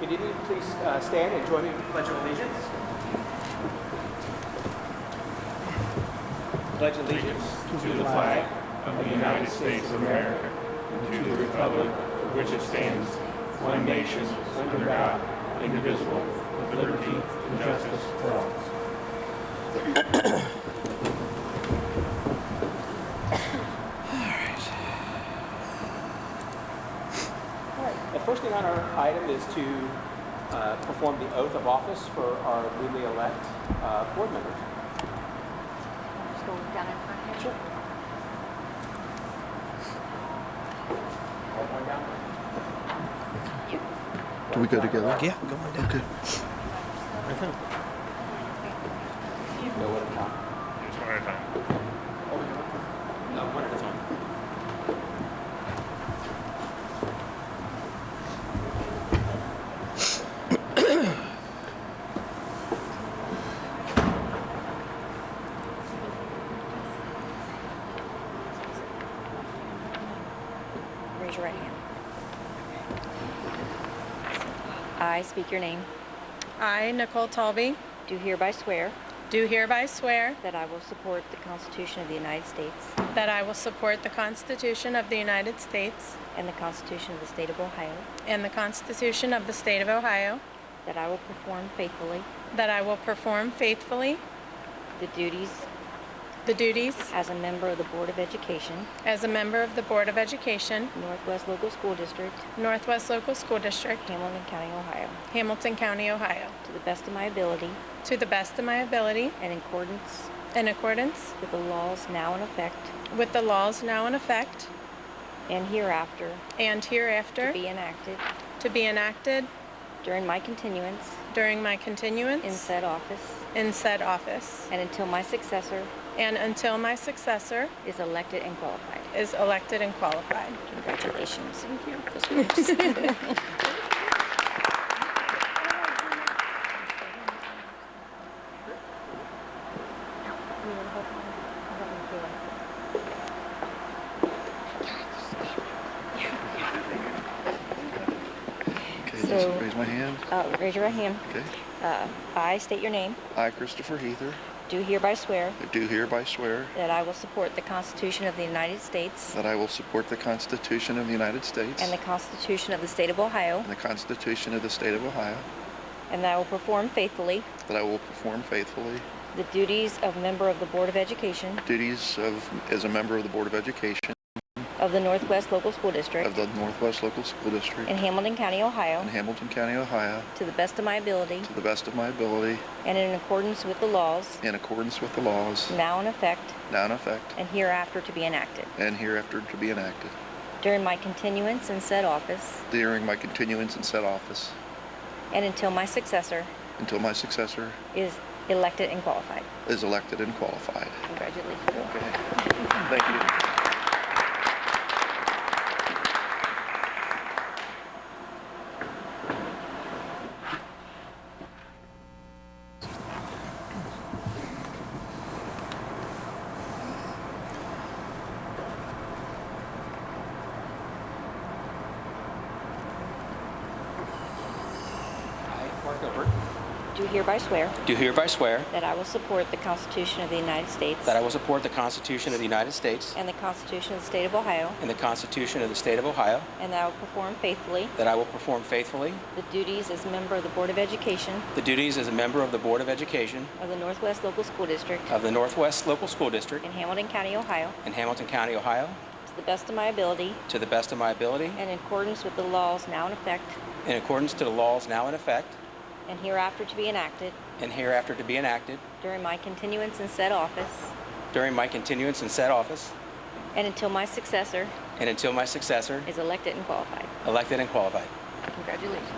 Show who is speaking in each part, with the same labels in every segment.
Speaker 1: Good evening. Please stand and join me in the Pledge of Allegiance. Pledge allegiance
Speaker 2: to the flag of the United States of America and to the republic for which it stands, one nation, under God, indivisible, with liberty and justice for all.
Speaker 1: The first thing on our item is to perform the oath of office for our newly elect board members.
Speaker 3: Just go down in front here.
Speaker 1: Sure.
Speaker 4: Do we go together?
Speaker 5: Yeah, go on down.
Speaker 4: Okay.
Speaker 1: Go one at a time.
Speaker 2: Just one at a time.
Speaker 1: No, one at a time.
Speaker 3: Raise your right hand. I speak your name.
Speaker 6: I, Nicole Talby,
Speaker 3: Do hereby swear
Speaker 6: do hereby swear
Speaker 3: that I will support the Constitution of the United States
Speaker 6: that I will support the Constitution of the United States
Speaker 3: and the Constitution of the State of Ohio,
Speaker 6: and the Constitution of the State of Ohio,
Speaker 3: that I will perform faithfully
Speaker 6: that I will perform faithfully
Speaker 3: the duties
Speaker 6: as
Speaker 3: as a member of the Board of Education,
Speaker 6: a member of the Board of Education,
Speaker 3: Northwest Local School District,
Speaker 6: Northwest Local School District,
Speaker 3: Hamilton County, Ohio,
Speaker 6: Hamilton County, Ohio,
Speaker 3: to the best of my ability
Speaker 6: to the best of my ability
Speaker 3: and in accordance
Speaker 6: in accordance
Speaker 3: with the laws now in effect
Speaker 6: with the laws now in effect
Speaker 3: and hereafter
Speaker 6: and hereafter
Speaker 3: to be enacted during my continuance
Speaker 6: during my continuance
Speaker 3: in said office
Speaker 6: and
Speaker 3: until my successor is elected and qualified. Congratulations.
Speaker 6: Thank you.
Speaker 4: Okay,
Speaker 3: So-
Speaker 4: just raise my hand.
Speaker 3: Raise your right hand.
Speaker 4: Okay.
Speaker 3: I state your name.
Speaker 4: I, Christopher Heather,
Speaker 3: Do hereby swear
Speaker 4: do hereby swear
Speaker 3: that I will support the Constitution of the United States
Speaker 4: that I will support the Constitution of the United States
Speaker 3: and the Constitution of the State of Ohio,
Speaker 4: and the Constitution of the State of Ohio,
Speaker 3: and that I will perform faithfully
Speaker 4: that I will perform faithfully
Speaker 3: the duties of member of the Board of Education
Speaker 4: duties as a member of the Board of Education
Speaker 3: of the Northwest Local School District
Speaker 4: of the Northwest Local School District
Speaker 3: in Hamilton County, Ohio,
Speaker 4: in Hamilton County, Ohio,
Speaker 3: to the best of my ability
Speaker 4: to the best of my ability,
Speaker 3: and in accordance with the laws
Speaker 4: in accordance with the laws
Speaker 3: now in effect
Speaker 4: now in effect
Speaker 3: and hereafter to be enacted.
Speaker 4: and hereafter to be enacted
Speaker 3: During my continuance in said office
Speaker 4: during my continuance in said office
Speaker 3: and until my successor
Speaker 4: is
Speaker 3: elected and qualified.
Speaker 4: elected and qualified.
Speaker 3: Congratulations.
Speaker 4: Okay. Thank you.
Speaker 1: I, Mark Gilbert,
Speaker 3: Do hereby swear
Speaker 1: do hereby swear
Speaker 3: that I will support the Constitution of the United States
Speaker 1: that I will support the Constitution of the United States
Speaker 3: and the Constitution of the State of Ohio,
Speaker 1: and the Constitution of the State of Ohio,
Speaker 3: and that I will perform faithfully
Speaker 1: that I will perform faithfully
Speaker 3: the duties as member of the Board of Education
Speaker 1: the duties as a member of the Board of Education
Speaker 3: of the Northwest Local School District
Speaker 1: of the Northwest Local School District
Speaker 3: in Hamilton County, Ohio,
Speaker 1: in Hamilton County, Ohio,
Speaker 3: to the best of my ability
Speaker 1: to the best of my ability,
Speaker 3: and in accordance with the laws now in effect
Speaker 1: in accordance to the laws now in effect,
Speaker 3: and hereafter to be enacted
Speaker 1: and hereafter to be enacted
Speaker 3: during my continuance in said office
Speaker 1: during my continuance in said office,
Speaker 3: and until my successor
Speaker 1: and until my successor
Speaker 3: is elected and qualified.
Speaker 1: elected and qualified.
Speaker 3: Congratulations.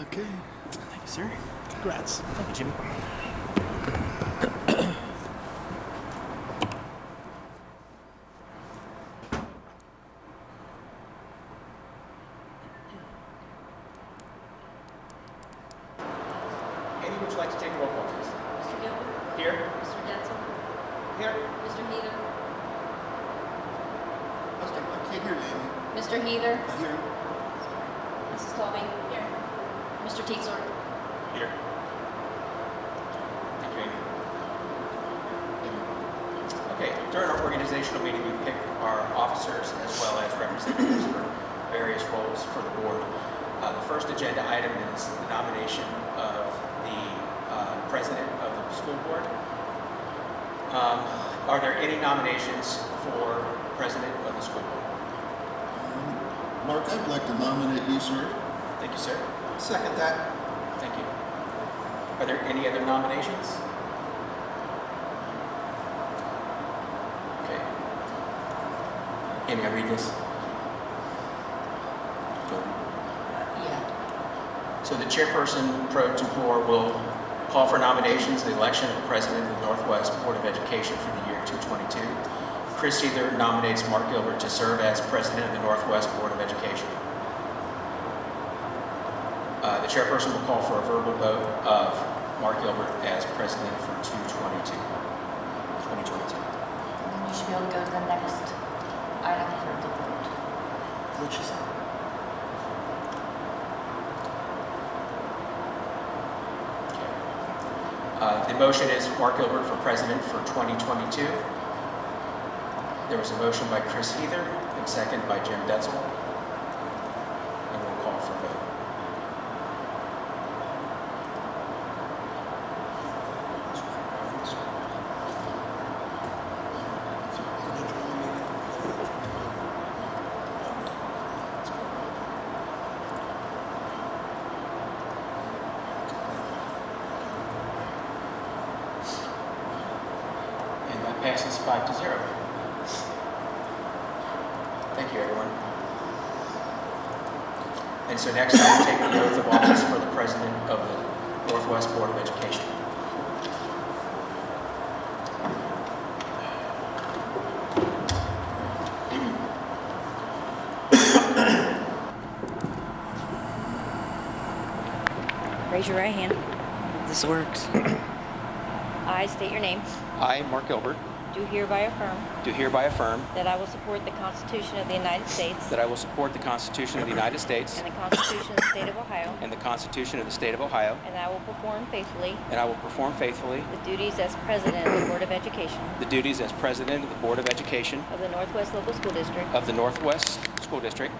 Speaker 4: Okay.
Speaker 5: Thank you, sir. Congrats. Thank you, Jimmy.
Speaker 1: Andy, would you like to take roll call, please?
Speaker 3: Mr. Gilbert?
Speaker 1: Here.
Speaker 3: Mr. Denzel?
Speaker 1: Here.
Speaker 7: Mr. Heather.
Speaker 4: I can't hear you, Amy.
Speaker 7: Mr. Heather.
Speaker 4: I hear you.
Speaker 7: Mrs. Colby. Here. Mr. Teetsor.
Speaker 2: Here.
Speaker 1: Thank you, Amy. Okay, during our organizational meeting, we pick our officers as well as representatives for various roles for the board. The first agenda item is the nomination of the president of the school board. Are there any nominations for president of the school board?
Speaker 8: Mark, I'd like to nominate you, sir.
Speaker 1: Thank you, sir.
Speaker 8: Second that.
Speaker 1: Thank you. Are there any other nominations? Okay. Amy, I read this.
Speaker 7: Yeah.
Speaker 1: So the chairperson pro tempore will call for nominations, the election of the president of the Northwest Board of Education for the year 2022. Chris Heather nominates Mark Gilbert to serve as president of the Northwest Board of Education. The chairperson will call for a verbal vote of Mark Gilbert as president for 2022.
Speaker 7: And then you should be able to go to the next item for the vote.
Speaker 1: Which is that? The motion is Mark Gilbert for president for 2022. There was a motion by Chris Heather and second by Jim Denzel. And we'll call for a vote. And that passes 5-0. Thank you, everyone. And so next, I will take the oath of office for the president of the Northwest Board of Education.
Speaker 7: Raise your right hand. This works. I state your name.
Speaker 1: I, Mark Gilbert,
Speaker 7: Do hereby affirm
Speaker 1: do hereby affirm
Speaker 7: that I will support the Constitution of the United States
Speaker 1: that I will support the Constitution of the United States
Speaker 7: and the Constitution of the State of Ohio,
Speaker 1: and the Constitution of the State of Ohio,
Speaker 7: and I will perform faithfully
Speaker 1: and I will perform faithfully
Speaker 7: the duties as President of the Board of Education
Speaker 1: the duties as President of the Board of Education
Speaker 7: of the Northwest Local School District
Speaker 1: of the Northwest School District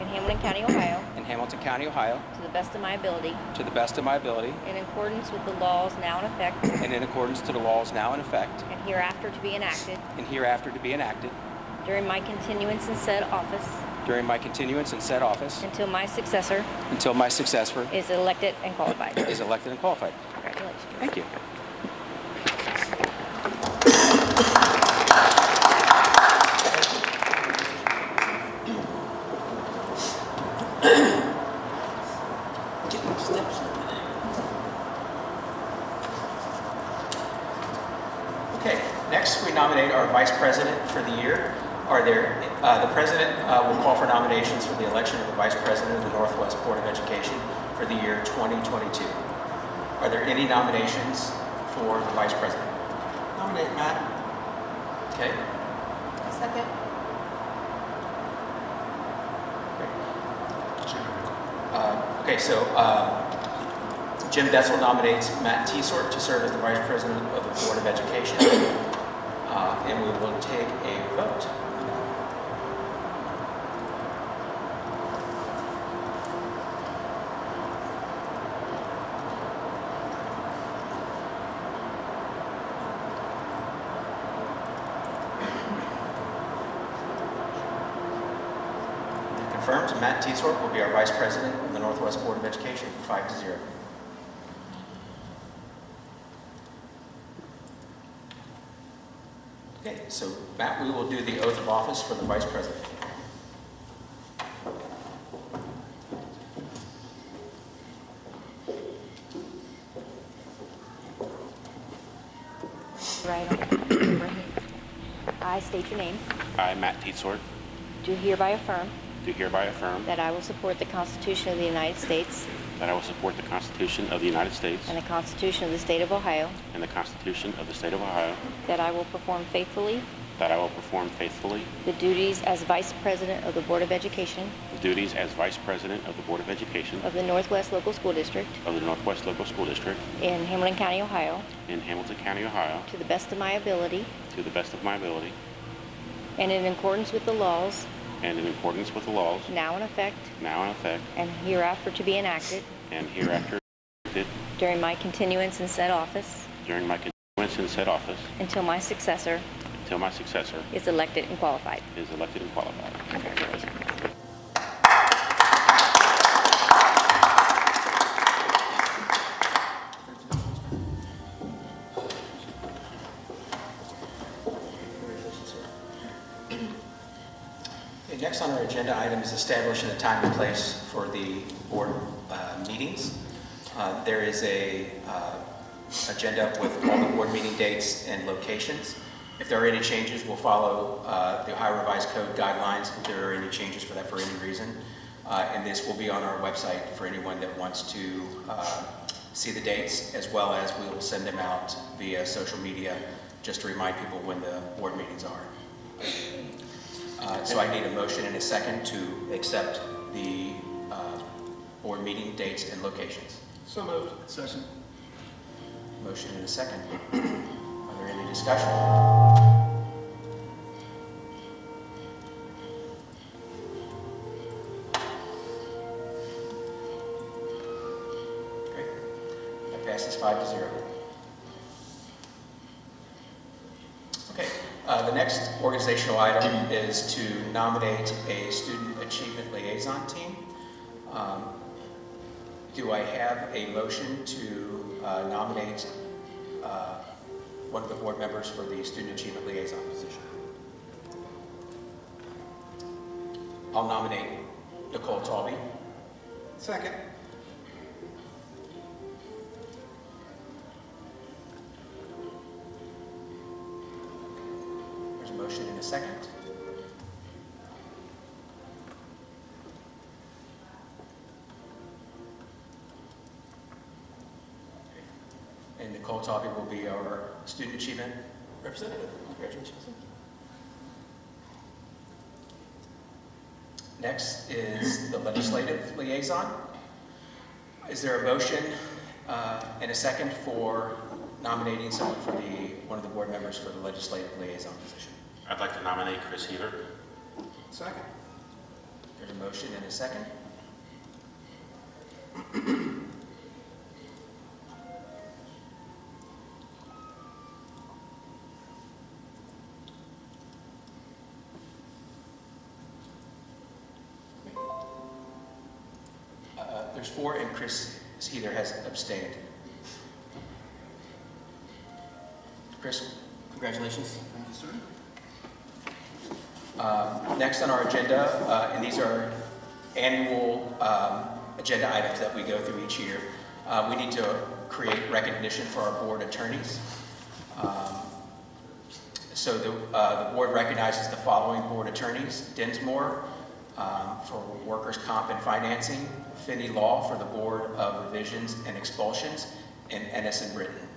Speaker 7: in Hamilton County, Ohio,
Speaker 1: in Hamilton County, Ohio,
Speaker 7: to the best of my ability,
Speaker 1: to the best of my ability
Speaker 7: in accordance with the laws now in effect
Speaker 1: and in accordance to the laws now in effect
Speaker 7: and hereafter to be enacted
Speaker 1: and hereafter to be enacted
Speaker 7: during my continuance in said office
Speaker 1: during my continuance in said office
Speaker 7: until my successor
Speaker 1: until my successor
Speaker 7: is elected and qualified.
Speaker 1: is elected and qualified.
Speaker 7: Congratulations.
Speaker 1: Thank you. Okay, next we nominate our vice president for the year. The president will call for nominations for the election of the vice president of the Northwest Board of Education for the year 2022. Are there any nominations for the vice president?
Speaker 5: Nominate Matt.
Speaker 1: Okay.
Speaker 6: Second.
Speaker 1: Okay, so Jim Denzel nominates Matt Teesort to serve as the vice president of the Board of Education, and we will take a vote. Confirmed, Matt Teesort will be our vice president of the Northwest Board of Education, 5-0. Okay, so Matt, we will do the oath of office for the vice president.
Speaker 7: Right on. I state your name.
Speaker 9: I, Matt Teetsort,
Speaker 7: Do hereby affirm
Speaker 9: do hereby affirm
Speaker 7: that I will support the Constitution of the United States
Speaker 9: that I will support the Constitution of the United States
Speaker 3: and the Constitution of the State of Ohio,
Speaker 9: and the Constitution of the State of Ohio,
Speaker 3: that I will perform faithfully
Speaker 9: that I will perform faithfully
Speaker 3: the duties as Vice President of the Board of Education
Speaker 9: the duties as Vice President of the Board of Education
Speaker 3: of the Northwest Local School District
Speaker 9: of the Northwest Local School District
Speaker 3: in Hamilton County, Ohio,
Speaker 9: in Hamilton County, Ohio,
Speaker 3: to the best of my ability
Speaker 9: to the best of my ability,
Speaker 3: and in accordance with the laws
Speaker 9: and in accordance with the laws
Speaker 3: now in effect
Speaker 9: now in effect
Speaker 3: and hereafter to be enacted
Speaker 9: and hereafter enacted
Speaker 3: during my continuance in said office
Speaker 9: during my continuance in said office
Speaker 3: until my successor
Speaker 9: until my successor
Speaker 3: is elected and qualified.
Speaker 9: is elected and qualified.
Speaker 3: Congratulations.
Speaker 1: Okay, next on our agenda item is establishing a time and place for the board meetings. There is a agenda with all the board meeting dates and locations. If there are any changes, we'll follow the Ohio Revised Code guidelines if there are any changes for that for any reason. And this will be on our website for anyone that wants to see the dates, as well as we will send them out via social media just to remind people when the board meetings are. So I need a motion and a second to accept the board meeting dates and locations.
Speaker 4: So moved. Second.
Speaker 1: Motion and a second. Are there any discussion? Great. That passes 5-0. Okay. The next organizational item is to nominate a student achievement liaison team. Do I have a motion to nominate one of the board members for the student achievement liaison position? I'll nominate Nicole Talby.
Speaker 4: Second.
Speaker 1: There's a motion and a second. And Nicole Talby will be our student achievement representative. Congratulations. Next is the legislative liaison. Is there a motion and a second for nominating someone for one of the board members for the legislative liaison position?
Speaker 9: I'd like to nominate Chris Heater.
Speaker 4: Second.
Speaker 1: There's a motion and a second. There's 4, and Chris Heather has abstained. Chris, congratulations.
Speaker 4: Thank you, sir.
Speaker 1: Next on our agenda, and these are annual agenda items that we go through each year. We need to create recognition for our board attorneys. So the board recognizes the following board attorneys: Densmore for workers' comp and financing, Finney Law for the Board of Revisions and Expulsions, and Ennis and Britton.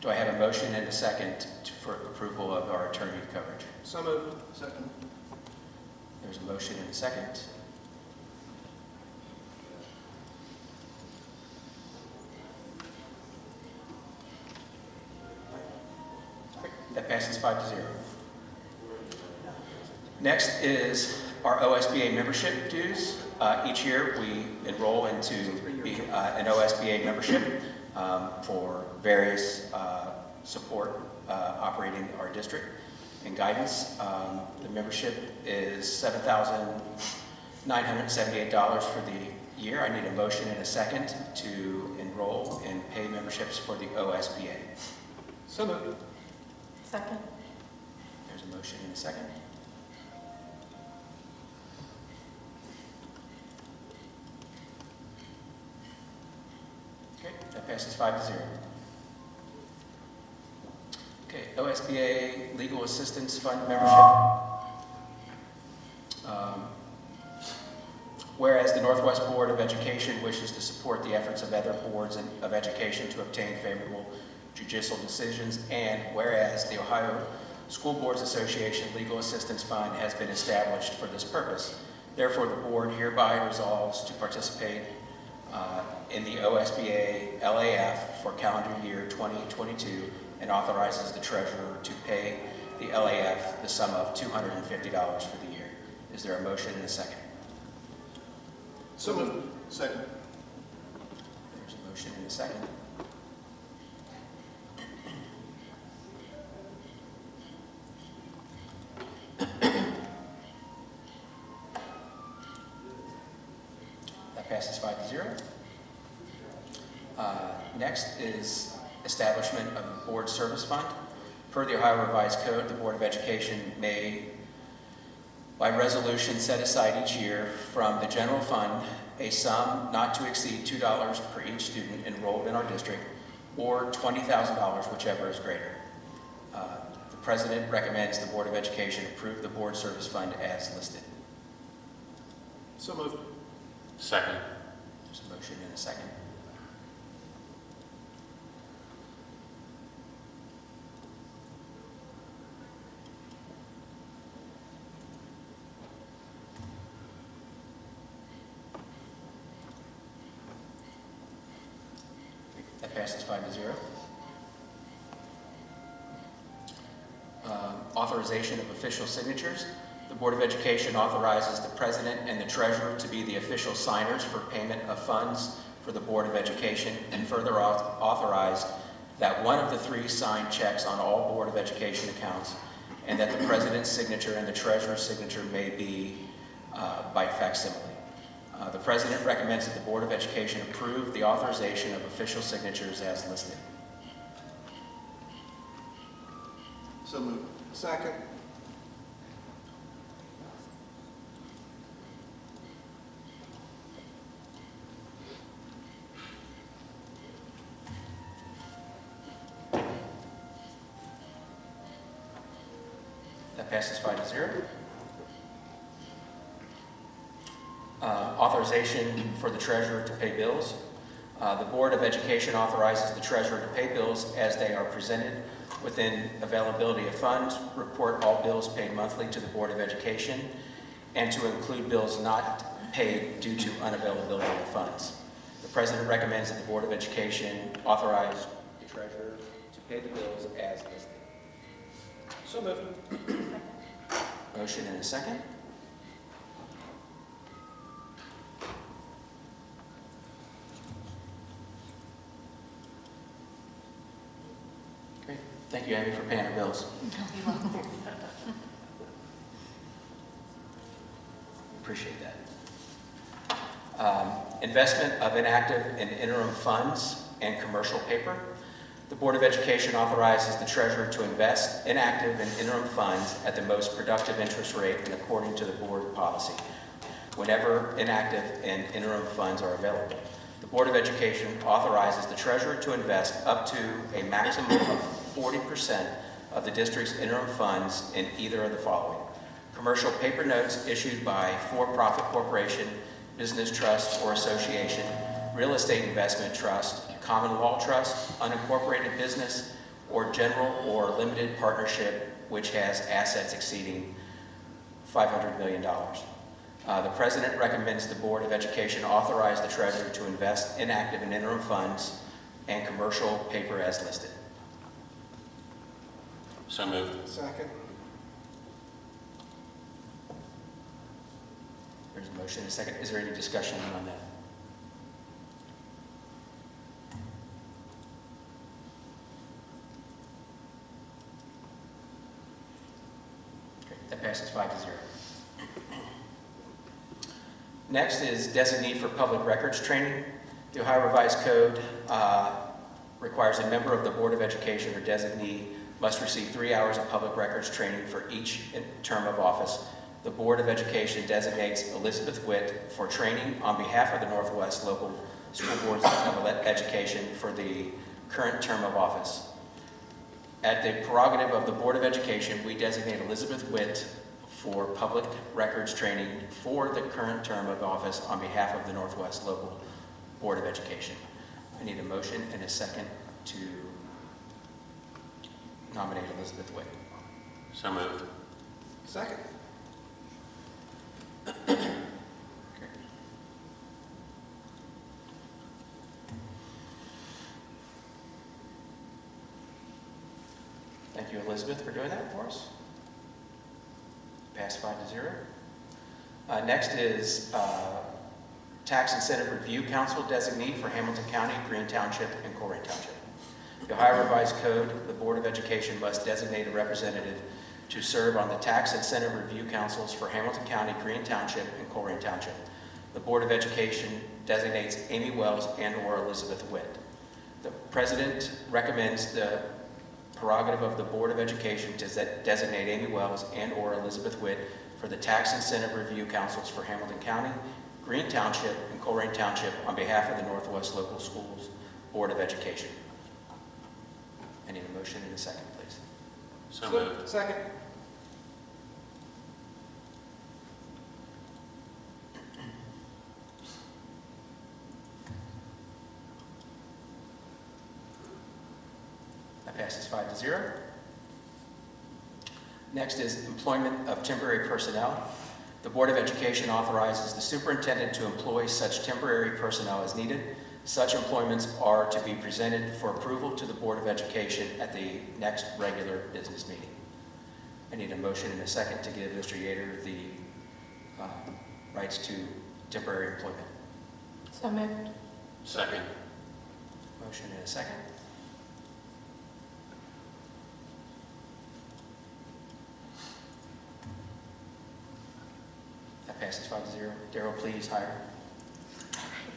Speaker 1: Do I have a motion and a second for approval of our attorney coverage?
Speaker 4: So moved. Second.
Speaker 1: There's a motion and a second. That passes 5-0. Next is our OSBA membership dues. Each year we enroll into an OSBA membership for various support operating our district and guidance. The membership is $7,978 for the year. I need a motion and a second to enroll and pay memberships for the OSBA.
Speaker 4: So moved.
Speaker 7: Second.
Speaker 1: There's a motion and a second. Okay, that passes 5-0. Okay, OSBA Legal Assistance Fund membership. Whereas the Northwest Board of Education wishes to support the efforts of other boards of education to obtain favorable judicial decisions, and whereas the Ohio School Boards Association Legal Assistance Fund has been established for this purpose. Therefore, the board hereby resolves to participate in the OSBA LAF for calendar year 2022 and authorizes the treasurer to pay the LAF the sum of $250 for the year. Is there a motion and a second?
Speaker 4: So moved.
Speaker 8: Second.
Speaker 1: There's a motion and a second. That passes 5-0. Next is establishment of a board service fund. Per the Ohio Revised Code, the Board of Education may, by resolution, set aside each year from the general fund a sum not to exceed $2 per each student enrolled in our district, or $20,000, whichever is greater. The President recommends the Board of Education approve the board service fund as listed.
Speaker 4: So moved.
Speaker 9: Second.
Speaker 1: There's a motion and a second. That passes 5-0. Authorization of official signatures. The Board of Education authorizes the President and the Treasurer to be the official signers for payment of funds for the Board of Education, and further authorized that one of the 3 signed checks on all Board of Education accounts, and that the President's signature and the Treasurer's signature may be by facsimile. The President recommends that the Board of Education approve the authorization of official signatures as listed.
Speaker 8: So moved.
Speaker 4: Second.
Speaker 1: That passes 5-0. Authorization for the Treasurer to pay bills. The Board of Education authorizes the Treasurer to pay bills as they are presented within availability of funds, report all bills paid monthly to the Board of Education, and to include bills not paid due to unavailability of funds. The President recommends that the Board of Education authorize the Treasurer to pay the bills as listed.
Speaker 4: So moved.
Speaker 1: Motion and a second. Great. Thank you, Amy, for paying our bills. Appreciate that. Investment of inactive and interim funds and commercial paper. The Board of Education authorizes the Treasurer to invest inactive and interim funds at the most productive interest rate and according to the Board policy, whenever inactive and interim funds are available. The Board of Education authorizes the Treasurer to invest up to a maximum of 40% of the district's interim funds in either of the following: commercial paper notes issued by for-profit corporation, business trust or association, real estate investment trust, common law trust, unincorporated business, or general or limited partnership which has assets exceeding $500 million. The President recommends the Board of Education authorize the Treasurer to invest inactive and interim funds and commercial paper as listed.
Speaker 9: So moved.
Speaker 4: Second.
Speaker 1: There's a motion and a second. Is there any discussion on that? Okay, that passes 5-0. Next is Designee for Public Records Training. The Ohio Revised Code requires a member of the Board of Education or Designee must receive 3 hours of public records training for each term of office. The Board of Education designates Elizabeth Witt for training on behalf of the Northwest Local School Boards of Education for the current term of office. At the prerogative of the Board of Education, we designate Elizabeth Witt for public records training for the current term of office on behalf of the Northwest Local Board of Education. I need a motion and a second to nominate Elizabeth Witt.
Speaker 9: So moved.
Speaker 4: Second.
Speaker 1: Okay. Thank you, Elizabeth, for doing that for us. Passed 5-0. Next is Tax Incentive Review Council designee for Hamilton County, Greene Township, and Colerain Township. The Ohio Revised Code, the Board of Education must designate a representative to serve on the Tax Incentive Review Councils for Hamilton County, Greene Township, and Colerain Township. The Board of Education designates Amy Wells and/or Elizabeth Witt. The President recommends the prerogative of the Board of Education to designate Amy Wells and/or Elizabeth Witt for the Tax Incentive Review Councils for Hamilton County, Greene Township, and Colerain Township on behalf of the Northwest Local Schools Board of Education. I need a motion and a second, please.
Speaker 9: So moved.
Speaker 4: Second.
Speaker 1: That passes 5-0. Next is employment of temporary personnel. The Board of Education authorizes the superintendent to employ such temporary personnel as needed. Such employments are to be presented for approval to the Board of Education at the next regular business meeting. I need a motion and a second to give Mr. Yater the rights to temporary employment.
Speaker 7: So moved.
Speaker 9: Second.
Speaker 1: Motion and a second. That passes 5-0. Darrell, please hire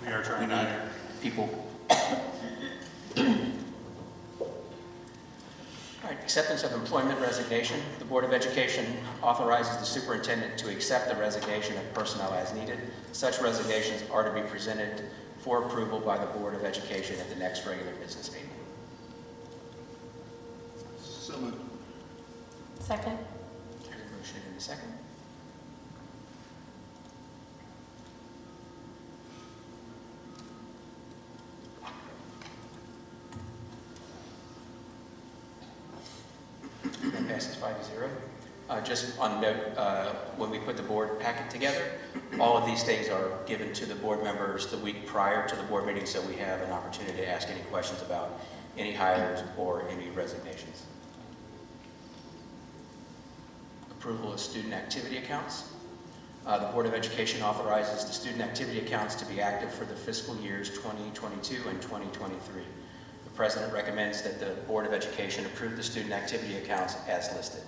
Speaker 9: We are trying to hire.
Speaker 1: people. All right, acceptance of employment resignation. The Board of Education authorizes the superintendent to accept the resignation of personnel as needed. Such resignations are to be presented for approval by the Board of Education at the next regular business meeting.
Speaker 8: So moved.
Speaker 7: Second.
Speaker 1: I have a motion in a second. That passes 5-0. Just on note, when we put the board packet together, all of these things are given to the board members the week prior to the board meeting, so we have an opportunity to ask any questions about any hires or any resignations. Approval of student activity accounts. The Board of Education authorizes the student activity accounts to be active for the fiscal years 2022 and 2023. The President recommends that the Board of Education approve the student activity accounts as listed.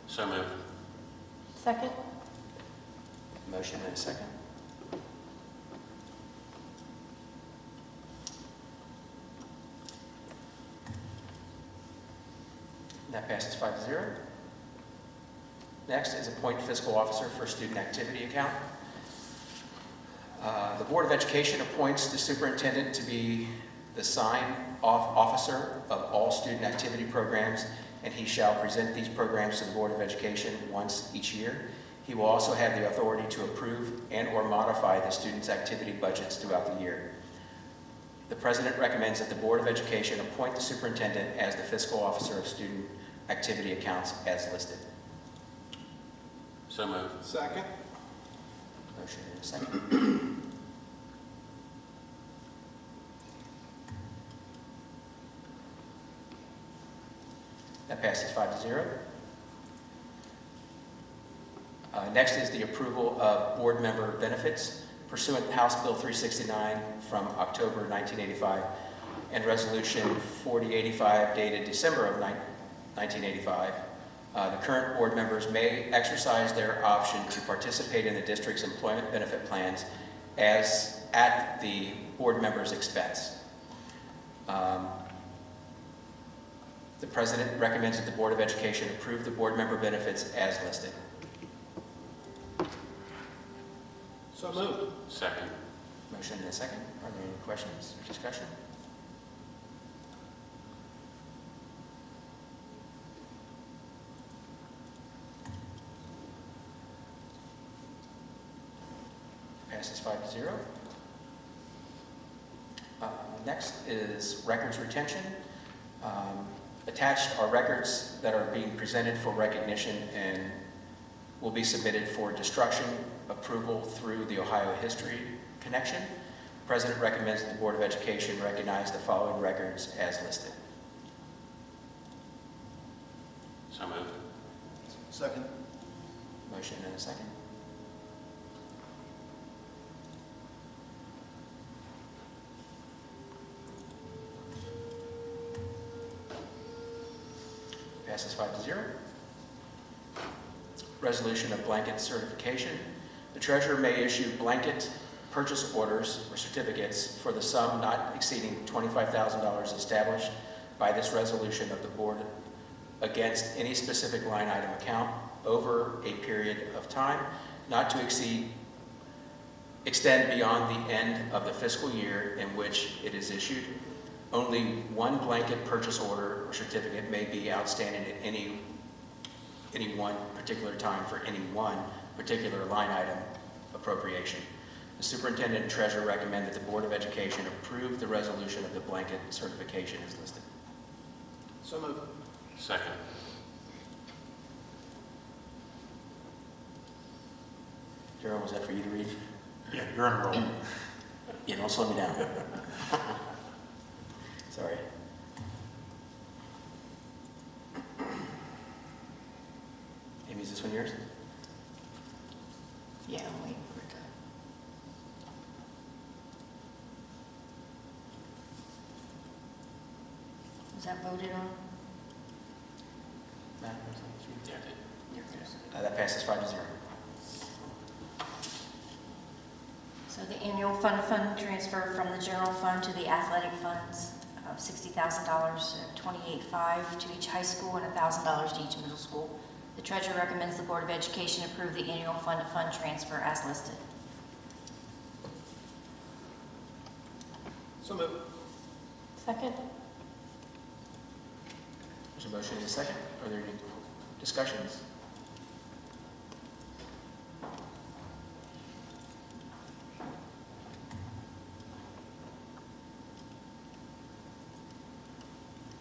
Speaker 9: So moved.
Speaker 7: Second.
Speaker 1: Motion and a second. And that passes 5-0. Next is appoint fiscal officer for student activity account. The Board of Education appoints the superintendent to be the sign-off officer of all student activity programs, and he shall present these programs to the Board of Education once each year. He will also have the authority to approve and/or modify the students' activity budgets throughout the year. The President recommends that the Board of Education appoint the superintendent as the fiscal officer of student activity accounts as listed.
Speaker 9: So moved.
Speaker 4: Second.
Speaker 1: Motion in a second. That passes 5-0. Next is the approval of board member benefits pursuant to House Bill 369 from October 1985 and Resolution 4085 dated December of 1985. The current board members may exercise their option to participate in the district's employment benefit plans as at the board member's expense. The President recommends that the Board of Education approve the board member benefits as listed.
Speaker 4: So moved.
Speaker 9: Second.
Speaker 1: Motion and a second. Are there any questions or discussion? passes 5-0. Next is records retention. Attached are records that are being presented for recognition and will be submitted for destruction approval through the Ohio History Connection. The President recommends that the Board of Education recognize the following records as listed.
Speaker 9: So moved.
Speaker 8: Second.
Speaker 1: Motion and a second. Passes 5-0. Resolution of blanket certification. The treasurer may issue blanket purchase orders or certificates for the sum not exceeding $25,000 established by this resolution of the board against any specific line item account over a period of time not to extend beyond the end of the fiscal year in which it is issued. Only one blanket purchase order or certificate may be outstanding at any one particular time for any one particular line item appropriation. The superintendent and treasurer recommend that the Board of Education approve the resolution of the blanket certification as listed.
Speaker 4: So moved.
Speaker 9: Second.
Speaker 1: Darryl, was that for you to read?
Speaker 2: Yeah, you're on a roll.
Speaker 1: Yeah, don't slow me down. Sorry. Amy, is this one yours?
Speaker 7: Yeah, I'm waiting for it to. Was that voted on?
Speaker 1: Matt?
Speaker 9: Yeah, I did.
Speaker 1: That passes 5-0.
Speaker 7: So the annual fund transfer from the general fund to the athletic funds of $60,000, $28,500 to each high school and $1,000 to each middle school. The treasurer recommends the Board of Education approve the annual fund-to-fund transfer as listed.
Speaker 4: So moved.
Speaker 6: Second.
Speaker 1: There's a motion and a second. Are there any discussions?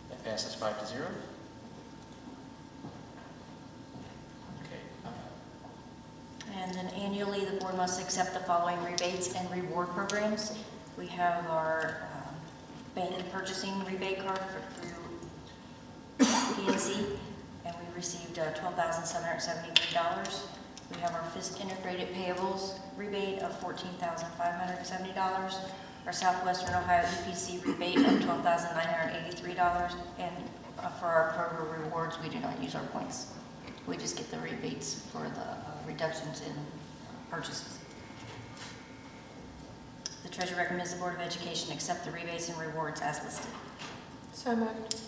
Speaker 1: That passes 5-0.
Speaker 7: And then annually, the board must accept the following rebates and reward programs. We have our bank purchasing rebate card through PNC, and we received $12,773. We have our FISC integrated payables rebate of $14,570. Our Southwestern Ohio EPC rebate of $12,983. And for our Kroger rewards, we do not use our points. We just get the rebates for the reductions in purchases. The treasurer recommends the Board of Education accept the rebates and rewards as listed.
Speaker 6: So moved.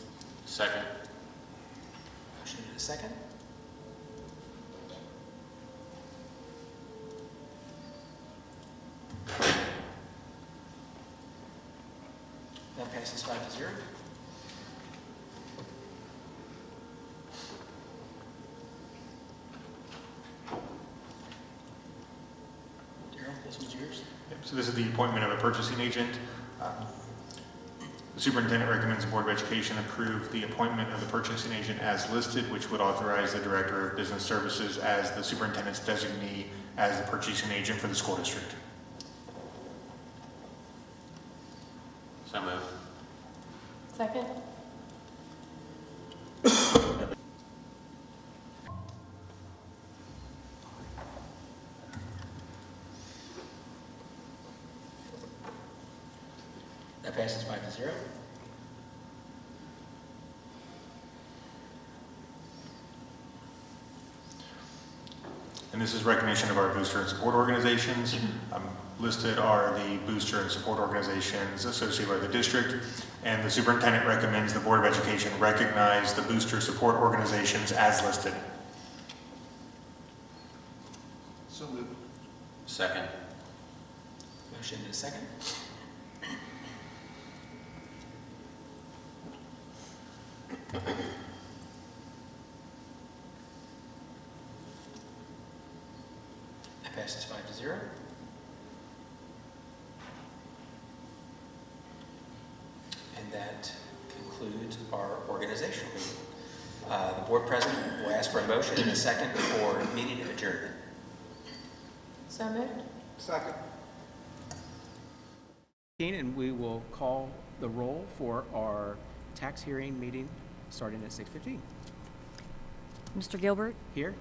Speaker 9: Second.
Speaker 1: Motion and a second. That passes 5-0. Darryl, this one's yours.
Speaker 2: So this is the appointment of a purchasing agent. The superintendent recommends the Board of Education approve the appointment of the purchasing agent as listed, which would authorize the Director of Business Services as the superintendent's designee as the purchasing agent for the school district.
Speaker 9: So moved.
Speaker 6: Second.
Speaker 1: That passes 5-0.
Speaker 2: And this is recognition of our booster and support organizations. Listed are the booster and support organizations associated with the district, and the superintendent recommends the Board of Education recognize the booster support organizations as listed.
Speaker 4: So moved.
Speaker 9: Second.
Speaker 1: Motion and a second. That passes 5-0. that concludes our organizational meeting. The board president will ask for a motion and a second for meeting adjournment.
Speaker 6: So moved.
Speaker 4: Second.
Speaker 5: And we will call the roll for our tax hearing meeting starting at 6:15.
Speaker 10: Mr. Gilbert,
Speaker 5: Here?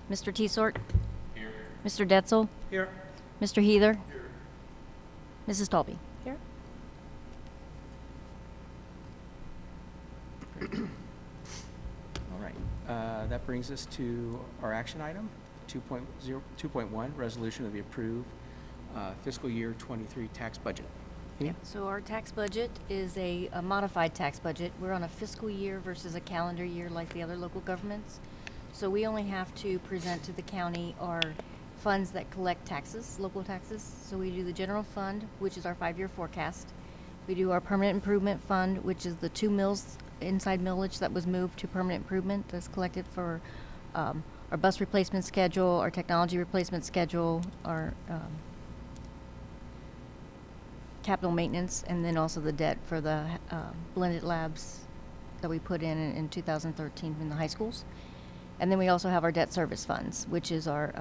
Speaker 10: Mr. Teesort,
Speaker 9: Here.
Speaker 10: Mr. Detzel,
Speaker 5: Here.
Speaker 10: Mr. Heather, Mrs. Talby.
Speaker 6: Here.
Speaker 5: All right. That brings us to our action item, 2.1, resolution of the approved fiscal year 23 tax budget.
Speaker 10: Yeah, so our tax budget is a modified tax budget. We're on a fiscal year versus a calendar year like the other local governments. So we only have to present to the county our funds that collect taxes, local taxes. So we do the general fund, which is our 5-year forecast. We do our permanent improvement fund, which is the 2 mills inside millage that was moved to permanent improvement that's collected for our bus replacement schedule, our technology replacement schedule, our capital maintenance, and then also the debt for the blended labs that we put in 2013 in the high schools. And then we also have our debt service funds, which is our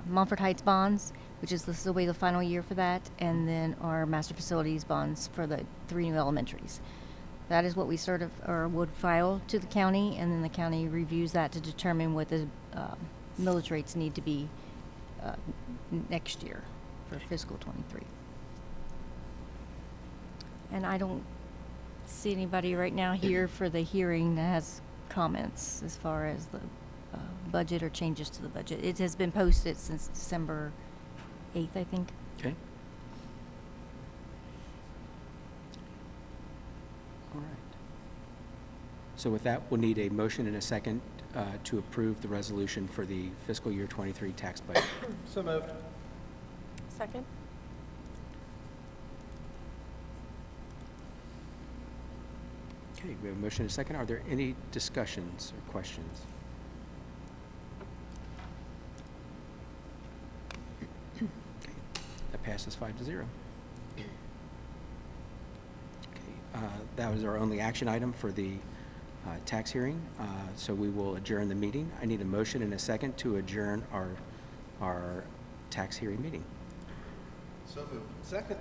Speaker 10: Montford Heights bonds, which is this will be the final year for that, and then our master facilities bonds for the 3 new elementaries. That is what we would file to the county, and then the county reviews that to determine what the millage rates need to be next year for fiscal 23. And I don't see anybody right now here for the hearing that has comments as far as the budget or changes to the budget. It has been posted since December 8th, I think.
Speaker 5: Okay. All right. So with that, we'll need a motion and a second to approve the resolution for the fiscal year 23 tax budget.
Speaker 4: So moved.
Speaker 6: Second.
Speaker 5: Okay, we have a motion and a second. Are there any discussions or questions? Okay, that passes 5-0. Okay, that was our only action item for the tax hearing, so we will adjourn the meeting. I need a motion and a second to adjourn our tax hearing meeting.
Speaker 4: So moved. Second.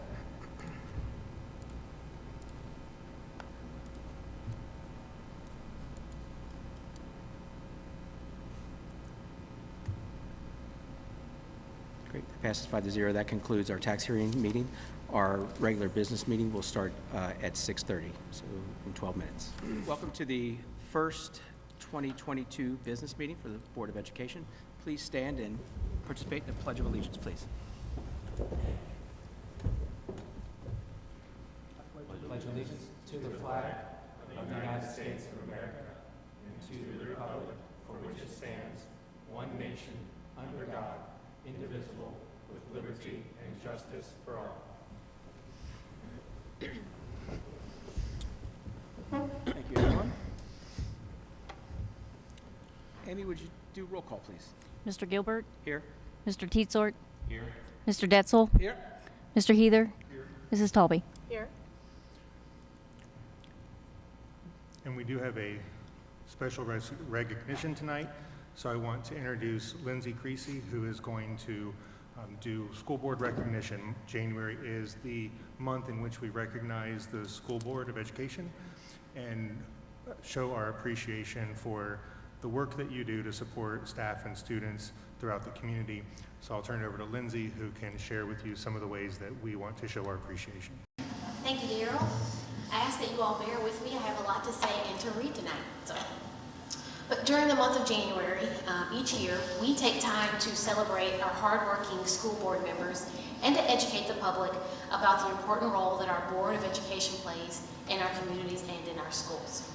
Speaker 5: Great, that passes 5-0. That concludes our tax hearing meeting. Our regular business meeting will start at 6:30, so in 12 minutes. Welcome to the first 2022 business meeting for the Board of Education. Please stand and participate in the Pledge of Allegiance, please. Pledge allegiance to the flag
Speaker 2: of the United States of America and to the republic for which it stands, one nation, under God, indivisible, with liberty and justice for all.
Speaker 5: Thank you, everyone. Amy, would you do roll call, please?
Speaker 10: Mr. Gilbert,
Speaker 5: Here.
Speaker 10: Mr. Teetsort,
Speaker 9: Here.
Speaker 10: Mr. Detzel,
Speaker 4: Here.
Speaker 10: Mr. Heather, Mrs. Talby.
Speaker 6: Here.
Speaker 2: And we do have a special recognition tonight. So I want to introduce Lindsay Creasy, who is going to do school board recognition. January is the month in which we recognize the School Board of Education and show our appreciation for the work that you do to support staff and students throughout the community. So I'll turn it over to Lindsay, who can share with you some of the ways that we want to show our appreciation.
Speaker 11: Thank you, Daryl. I ask that you all bear with me. I have a lot to say and to read tonight. But during the month of January, each year, we take time to celebrate our hardworking school board members and to educate the public about the important role that our Board of Education plays in our communities and in our schools.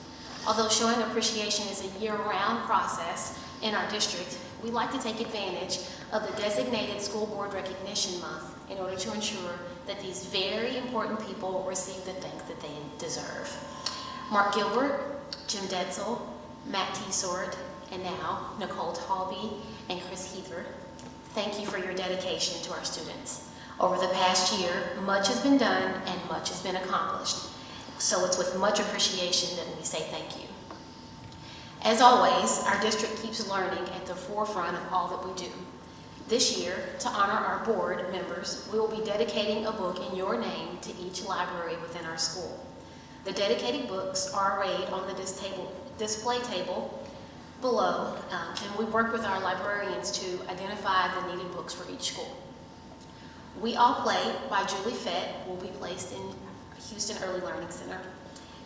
Speaker 11: Although showing appreciation is a year-round process in our district, we like to take advantage of the designated School Board Recognition Month in order to ensure that these very important people receive the thanks that they deserve. Mark Gilbert, Jim Denzel, Matt Teesort, and now Nicole Talby and Chris Heather, thank you for your dedication to our students. Over the past year, much has been done and much has been accomplished. So it's with much appreciation that we say thank you. As always, our district keeps learning at the forefront of all that we do. This year, to honor our board members, we will be dedicating a book in your name to each library within our school. The dedicated books are arrayed on the display table below, and we work with our librarians to identify the needed books for each school. We All Play by Julie Fett will be placed in Houston Early Learning Center,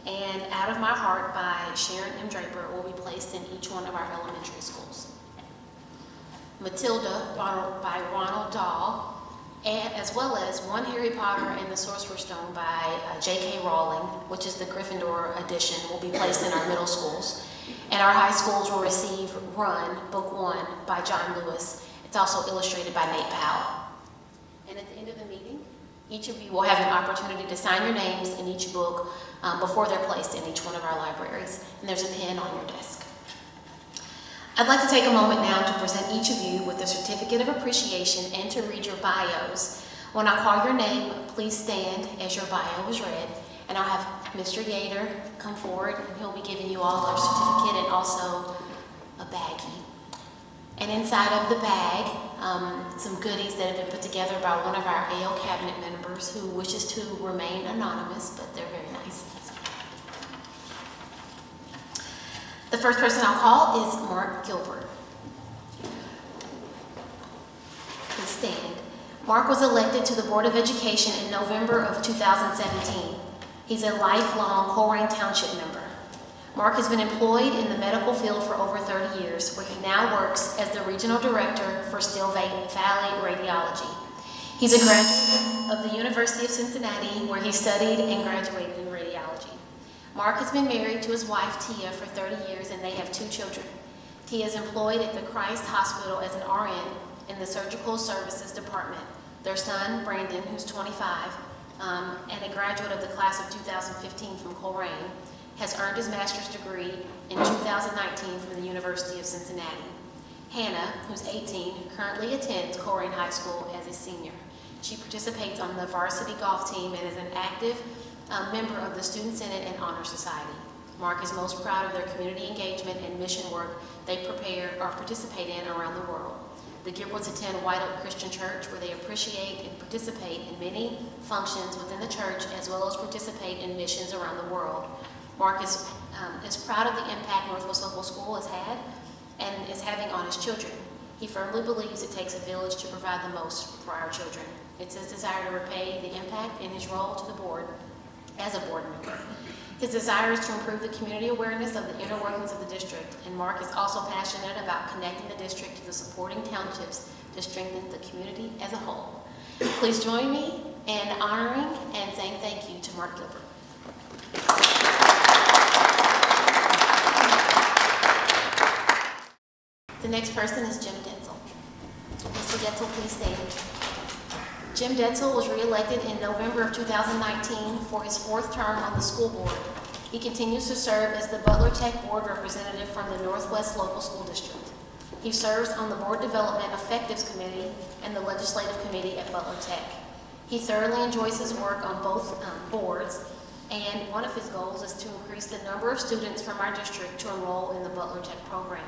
Speaker 11: and Out of My Heart by Sharon M. Draper will be placed in each one of our elementary schools. Matilda by Ronald Dahl, and as well as One Harry Potter and the Sorcerer's Stone by J.K. Rowling, which is the Gryffindor edition, will be placed in our middle schools. And our high schools will receive Run, Book 1 by John Lewis. It's also illustrated by Nate Powell. And at the end of the meeting, each of you will have an opportunity to sign your names in each book before they're placed in each one of our libraries. And there's a pen on your desk. I'd like to take a moment now to present each of you with a certificate of appreciation and to read your bios. When I call your name, please stand as your bio is read, and I'll have Mr. Yater come forward, and he'll be giving you all our certificate and also a baggie. And inside of the bag, some goodies that have been put together by one of our AL cabinet members who wishes to remain anonymous, but they're very nice. The first person I'll call is Mark Gilbert. Please stand. Mark was elected to the Board of Education in November of 2017. He's a lifelong Colerain Township member. Mark has been employed in the medical field for over 30 years, where he now works as the Regional Director for Still Valley Radiology. He's a graduate of the University of Cincinnati, where he studied and graduated in radiology. Mark has been married to his wife, Tia, for 30 years, and they have 2 children. Tia is employed at the Christ Hospital as an RN in the Surgical Services Department. Their son, Brandon, who's 25, and a graduate of the class of 2015 from Colerain, has earned his master's degree in 2019 from the University of Cincinnati. Hannah, who's 18, currently attends Colerain High School as a senior. She participates on the varsity golf team and is an active member of the Student Senate and Honor Society. Mark is most proud of their community engagement and mission work they prepare or participate in around the world. The Gilberts attend White Oak Christian Church, where they appreciate and participate in many functions within the church, as well as participate in missions around the world. Mark is proud of the impact Northwest Local School has had and is having on his children. He firmly believes it takes a village to provide the most for our children. It's his desire to repay the impact in his role to the board as a board member. His desire is to improve the community awareness of the inner workings of the district, and Mark is also passionate about connecting the district to the supporting townships to strengthen the community as a whole. Please join me in honoring and saying thank you to Mark Gilbert. The next person is Jim Denzel. Mr. Denzel, please stand. Jim Denzel was re-elected in November of 2019 for his 4th term on the school board. He continues to serve as the Butler Tech Board Representative from the Northwest Local School District. He serves on the Board Development Effectives Committee and the Legislative Committee at Butler Tech. He thoroughly enjoys his work on both boards, and one of his goals is to increase the number of students from our district to enroll in the Butler Tech program.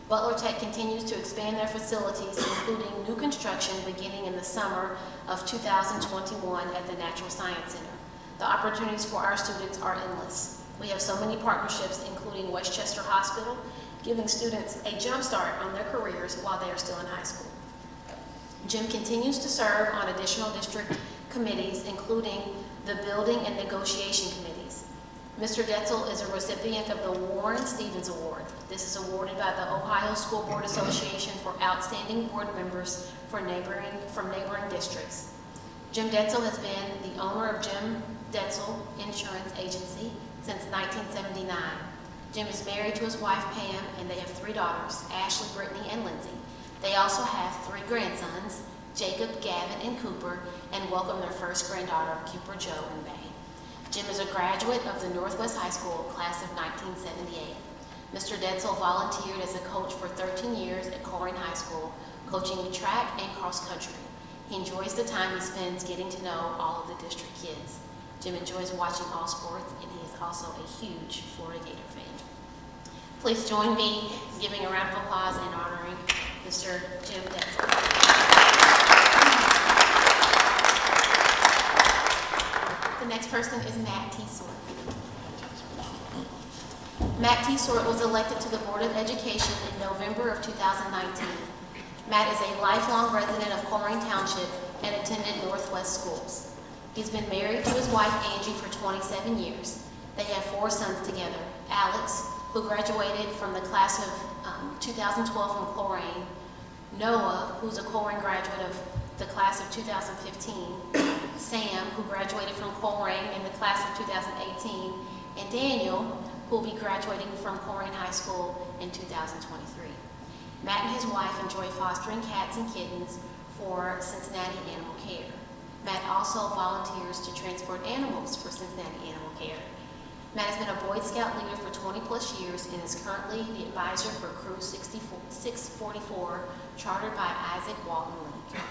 Speaker 11: Butler Tech continues to expand their facilities, including new construction beginning in the summer of 2021 at the Natural Science Center. The opportunities for our students are endless. We have so many partnerships, including Westchester Hospital, giving students a jump start on their careers while they are still in high school. Jim continues to serve on additional district committees, including the Building and Negotiation Committees. Mr. Denzel is a recipient of the Warren Stevens Award. This is awarded by the Ohio School Board Association for outstanding board members from neighboring districts. Jim Denzel has been the owner of Jim Denzel Insurance Agency since 1979. Jim is married to his wife Pam, and they have 3 daughters, Ashley, Brittany, and Lindsay. They also have 3 grandsons, Jacob, Gavin, and Cooper, and welcome their first granddaughter, Cooper Joe, in May. Jim is a graduate of the Northwest High School class of 1978. Mr. Denzel volunteered as a coach for 13 years at Colerain High School, coaching track and cross country. He enjoys the time he spends getting to know all of the district kids. Jim enjoys watching all sports, and he is also a huge Florida Gator fan. Please join me in giving a round of applause and honoring Mr. Jim Denzel. The next person is Matt T. Sort. Matt T. Sort was elected to the Board of Education in November of 2019. Matt is a lifelong resident of Colerain Township and attended Northwest schools. He's been married to his wife Angie for 27 years. They have 4 sons together: Alex, who graduated from the class of 2012 from Colerain; Noah, who's a Colerain graduate of the class of 2015; Sam, who graduated from Colerain in the class of 2018; and Daniel, who will be graduating from Colerain High School in 2023. Matt and his wife enjoy fostering cats and kittens for Cincinnati Animal Care. Matt also volunteers to transport animals for Cincinnati Animal Care. Matt has been a Boy Scout leader for 20 plus years and is currently the advisor for Crew 644, chartered by Isaac Walton League.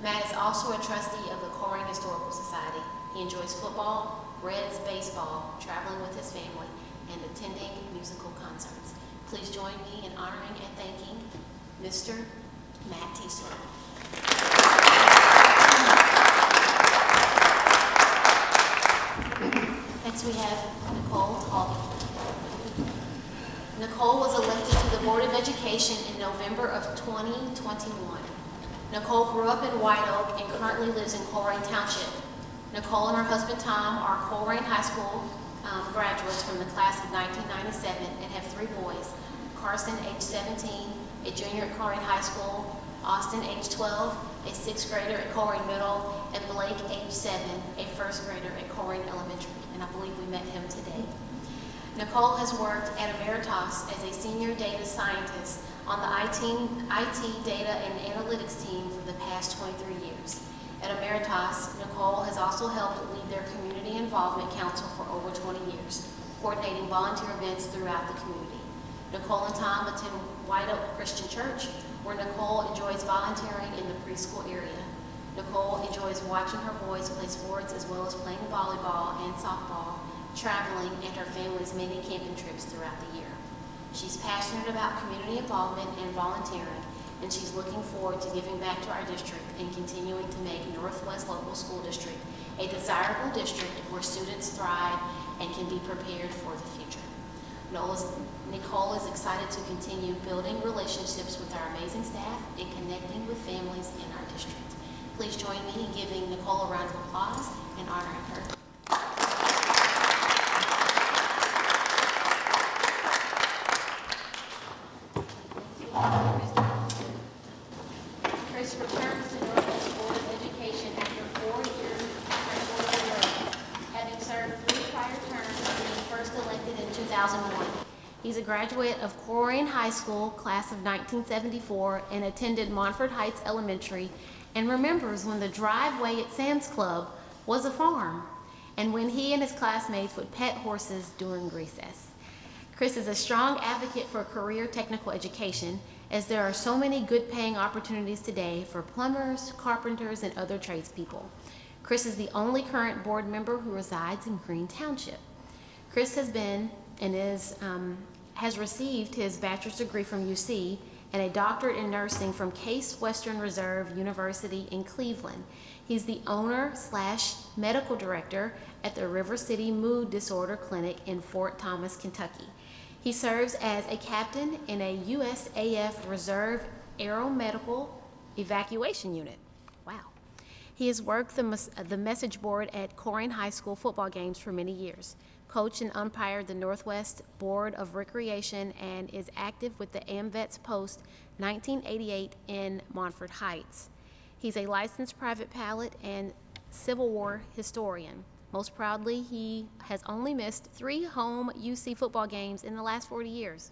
Speaker 11: Matt is also a trustee of the Colerain Historical Society. He enjoys football, Reds baseball, traveling with his family, and attending musical concerts. Please join me in honoring and thanking Mr. Matt T. Sort. Next we have Nicole Hall. Nicole was elected to the Board of Education in November of 2021. Nicole grew up in White Oak and currently lives in Colerain Township. Nicole and her husband Tom are Colerain High School graduates from the class of 1997 and have 3 boys: Carson, age 17, a junior at Colerain High School; Austin, age 12, a 6th grader at Colerain Middle; and Blake, age 7, a 1st grader at Colerain Elementary. And I believe we met him today. Nicole has worked at Emeritus as a senior data scientist on the IT data and analytics team for the past 23 years. At Emeritus, Nicole has also helped lead their Community Involvement Council for over 20 years, coordinating volunteer events throughout the community. Nicole and Tom attend White Oak Christian Church, where Nicole enjoys volunteering in the preschool area. Nicole enjoys watching her boys play sports as well as playing volleyball and softball, traveling, and her family's many camping trips throughout the year. She's passionate about community involvement and volunteering, and she's looking forward to giving back to our district and continuing to make Northwest Local School District a desirable district where students thrive and can be prepared for the future. Nicole is excited to continue building relationships with our amazing staff and connecting with families in our district. Please join me in giving Nicole a round of applause and honoring her. Chris returns to Northwest Board of Education after 4 years having served 3 prior terms and being first elected in 2001. He's a graduate of Colerain High School, class of 1974, and attended Montford Heights Elementary, and remembers when the driveway at Sam's Club was a farm, and when he and his classmates would pet horses during recess. Chris is a strong advocate for career technical education, as there are so many good paying opportunities today for plumbers, carpenters, and other tradespeople. Chris is the only current board member who resides in Green Township. Chris has been and has received his bachelor's degree from UC and a doctorate in nursing from Case Western Reserve University in Cleveland. He's the owner/medical director at the River City Mood Disorder Clinic in Fort Thomas, Kentucky. He serves as a captain in a USAF Reserve Aeromedical Evacuation Unit. Wow. He has worked the message board at Colerain High School football games for many years, coached and umpired the Northwest Board of Recreation, and is active with the AMVETS Post 1988 in Montford Heights. He's a licensed private pilot and Civil War historian. Most proudly, he has only missed 3 home UC football games in the last 40 years.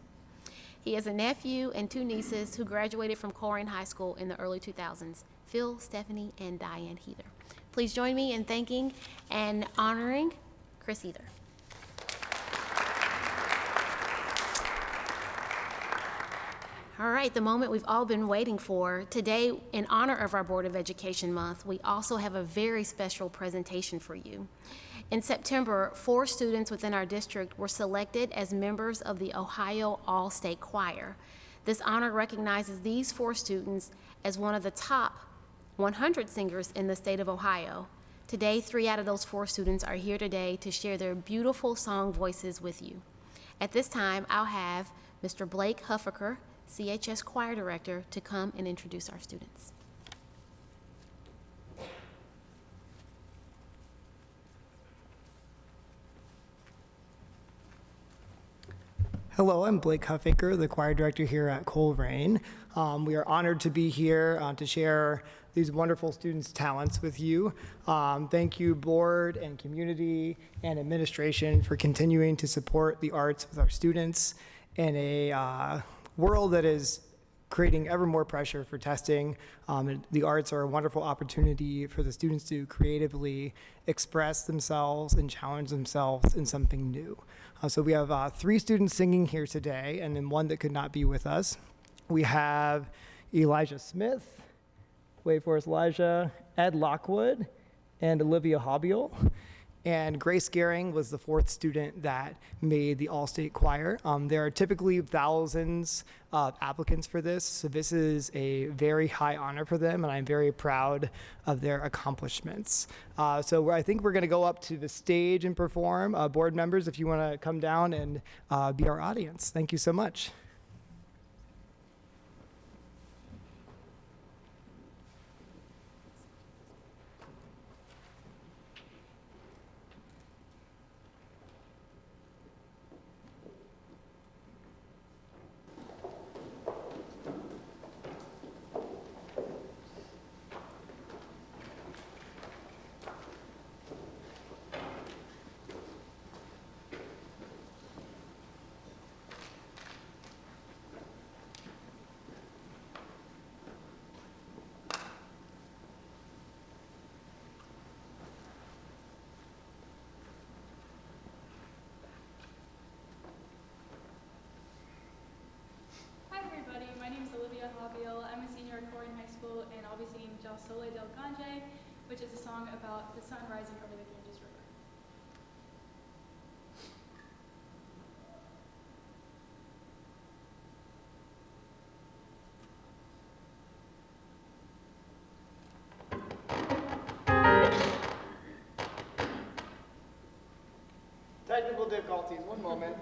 Speaker 11: He has a nephew and 2 nieces who graduated from Colerain High School in the early 2000s, Phil, Stephanie, and Diane Heather. Please join me in thanking and honoring Chris Heather. All right, the moment we've all been waiting for. Today, in honor of our Board of Education Month, we also have a very special presentation for you. In September, 4 students within our district were selected as members of the Ohio All-State Choir. This honor recognizes these 4 students as one of the top 100 singers in the state of Ohio. Today, 3 out of those 4 students are here today to share their beautiful song voices with you. At this time, I'll have Mr. Blake Huffaker, CHS Choir Director, to come and introduce our students.
Speaker 12: Hello, I'm Blake Huffaker, the choir director here at Coleraine. We are honored to be here to share these wonderful students' talents with you. Thank you, board and community and administration, for continuing to support the arts with our students in a world that is creating ever more pressure for testing. The arts are a wonderful opportunity for the students to creatively express themselves and challenge themselves in something new. So we have 3 students singing here today, and then 1 that could not be with us. We have Elijah Smith, wait for us, Elijah, Ed Lockwood, and Olivia Hobbiel. And Grace Gehring was the 4th student that made the All-State Choir. There are typically thousands of applicants for this, so this is a very high honor for them, and I'm very proud of their accomplishments. So I think we're going to go up to the stage and perform. Board members, if you want to come down and be our audience. Thank you so much.
Speaker 13: Hi everybody, my name is Olivia Hobbiel. I'm a senior at Corrigan High School, and I'll be singing Ja Sole del Gange, which is a song about the sun rising over the Ganges River.
Speaker 12: Technical difficulties, one moment.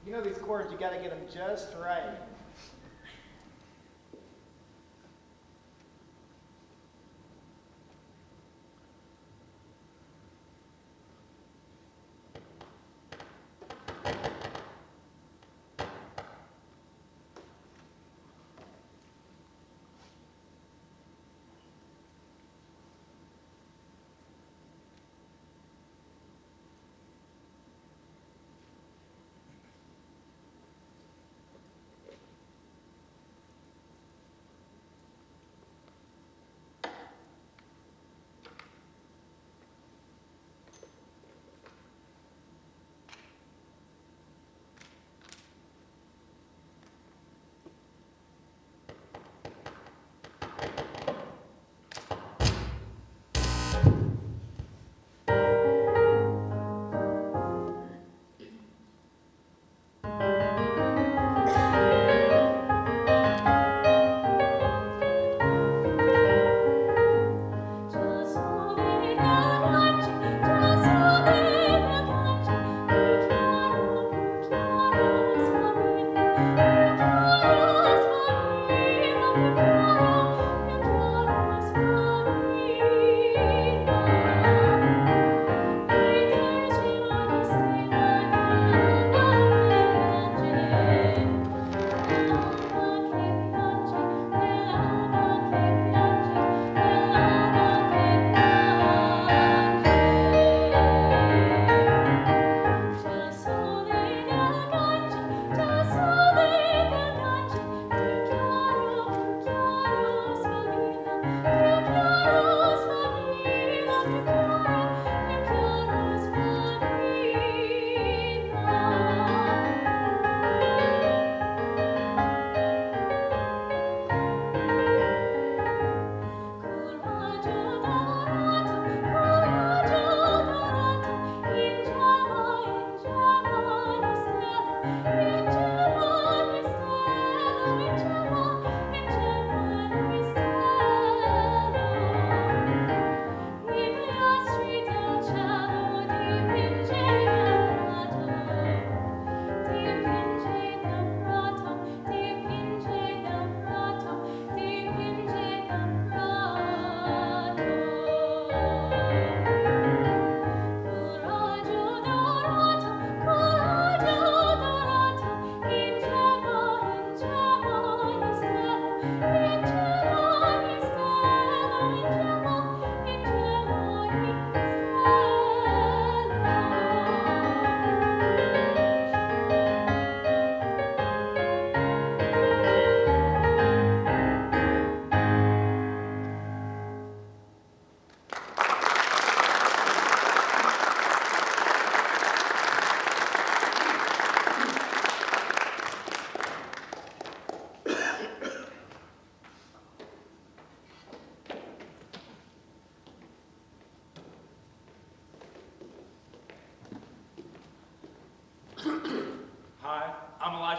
Speaker 12: You know these chords, you gotta get them just right.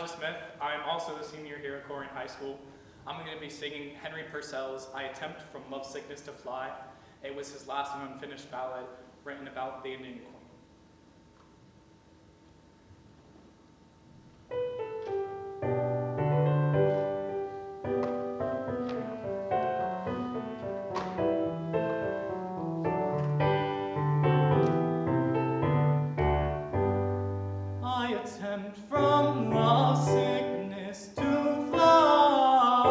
Speaker 14: Elijah Smith. I'm also a senior here at Corrigan High School. I'm going to be singing Henry Purcell's I Attempt from Love Sickness to Fly. It was his last and unfinished ballad written about the Indian Queen. I attempt from love sickness to fly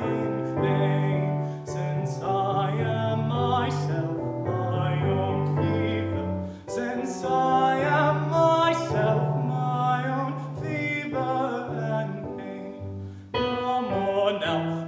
Speaker 14: in vain, since I am myself my own fever, since I am myself my own fever and pain. No more now,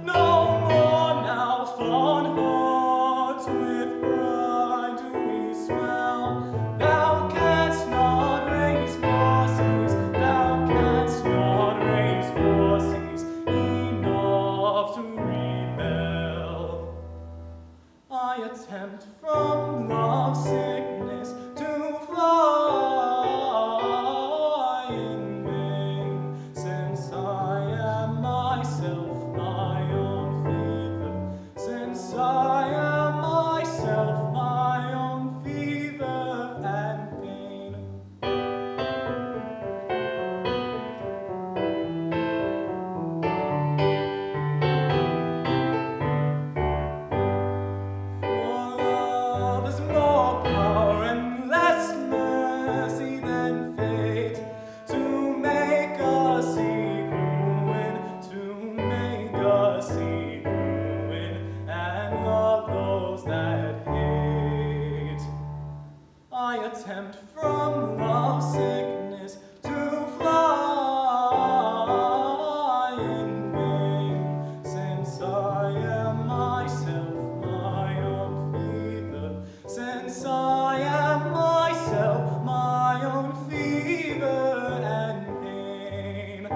Speaker 14: fond hearts with pride do we swell. Thou canst not raise voices, thou canst not raise voices enough to rebel. I attempt from love sickness to fly in vain, since I am myself my own fever, since I am myself my own fever and pain. For love is more power and less mercy than fate, to make us equal, to make us equal, and love those that hate. I attempt from love sickness to fly in vain, since I am myself my own fever, since I am myself my own fever and pain.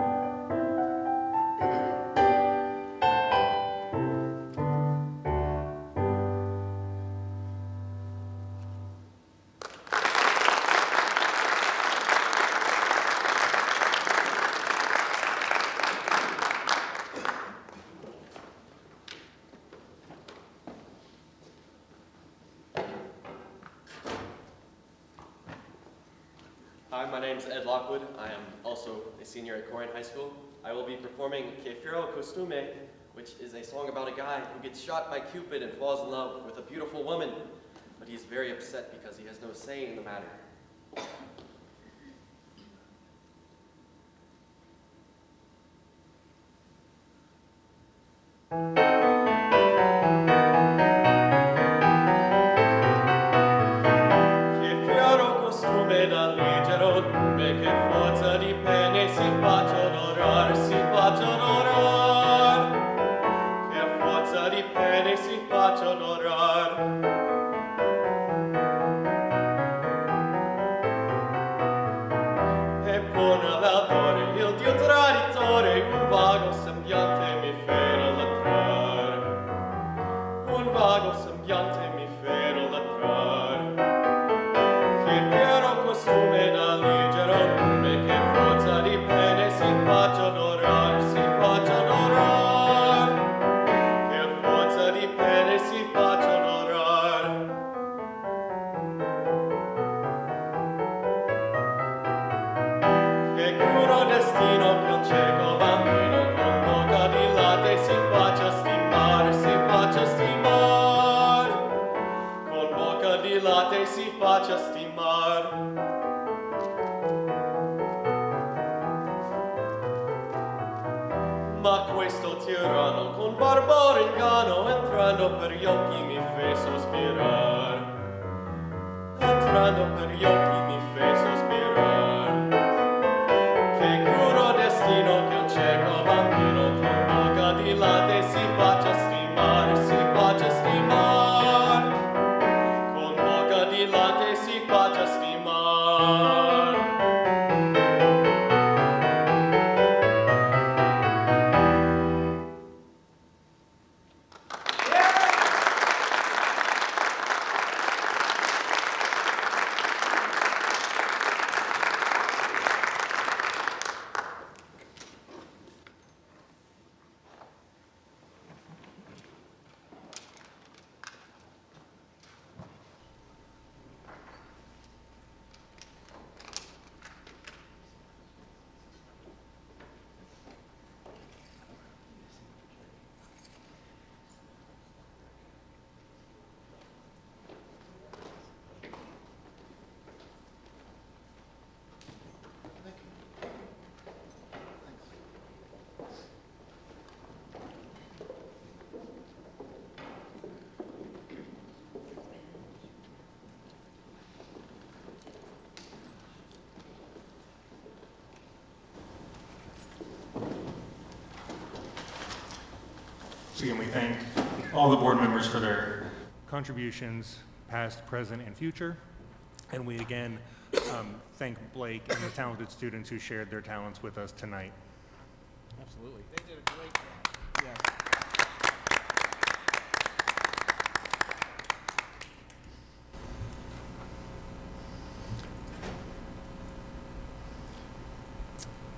Speaker 15: Hi, my name is Ed Lockwood. I am also a senior at Corrigan High School. I will be performing Que Fiero Costume, which is a song about a guy who gets shot by Cupid and falls in love with a beautiful woman, but he's very upset because he has no say in the matter. Che fiero costume da leggero, che forza di pene si faccia onorar, si faccia onorar. Che forza di pene si faccia onorar. E pone all'autore il dio traditore, un vago sembiante mi fero latrar. Un vago sembiante mi fero latrar. Che fiero costume da leggero, che forza di pene si faccia onorar, si faccia onorar. Che forza di pene si faccia onorar. Che crudo destino che un cieco bambino con bocca di latte si faccia stimare, si faccia stimare. Con bocca di latte si faccia stimare. Ma questo tiranno con barbaro inganno entrando per gli occhi mi fe sospirar. Entrando per gli occhi mi fe sospirar. Che crudo destino che un cieco bambino con bocca di latte si faccia stimare, si faccia stimare. Con bocca di latte si faccia stimare.
Speaker 2: again, we thank all the board members for their contributions, past, present, and future. And we again thank Blake and the talented students who shared their talents with us tonight.
Speaker 5: Absolutely.
Speaker 4: They did a great job.
Speaker 5: Yeah.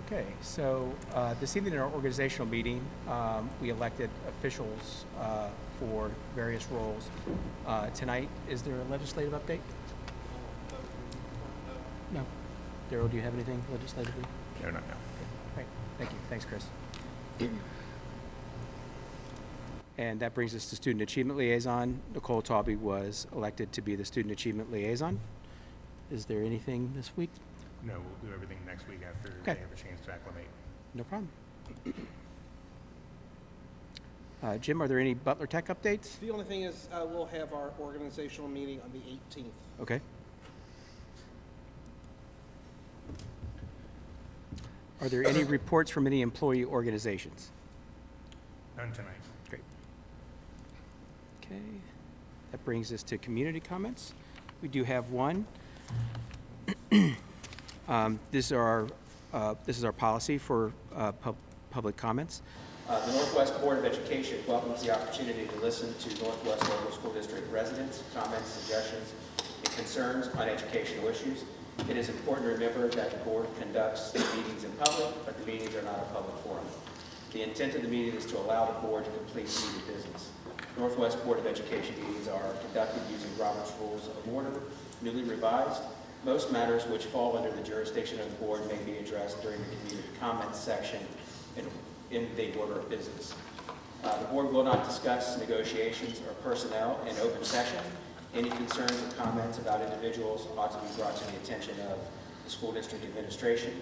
Speaker 5: Okay, so this evening in our organizational meeting, we elected officials for various roles. Tonight, is there a legislative update? No. Darryl, do you have anything legislatively?
Speaker 2: No, not now.
Speaker 5: Great, thank you. Thanks, Chris. And that brings us to Student Achievement Liaison. Nicole Taube was elected to be the Student Achievement Liaison. Is there anything this week?
Speaker 2: No, we'll do everything next week after
Speaker 5: Okay.
Speaker 2: they have a chance to acclimate.
Speaker 5: No problem. Jim, are there any Butler Tech updates?
Speaker 4: The only thing is, we'll have our organizational meeting on the 18th.
Speaker 5: Okay. Are there any reports from any employee organizations?
Speaker 2: None tonight.
Speaker 5: Great. Okay. That brings us to community comments. We do have one. This is our policy for public comments. The Northwest Board of Education welcomes the opportunity to listen to Northwest Local School District residents' comments, suggestions, and concerns on educational issues. It is important to remember that the board conducts meetings in public, but the meetings are not a public forum. The intent of the meeting is to allow the board to complete needed business. Northwest Board of Education meetings are conducted using Robert's Rules of Order, newly revised. Most matters which fall under the jurisdiction of the board may be addressed during the community comments section in the order of business. The board will not discuss negotiations or personnel in open session. Any concerns or comments about individuals ought to be brought to the attention of the school district administration.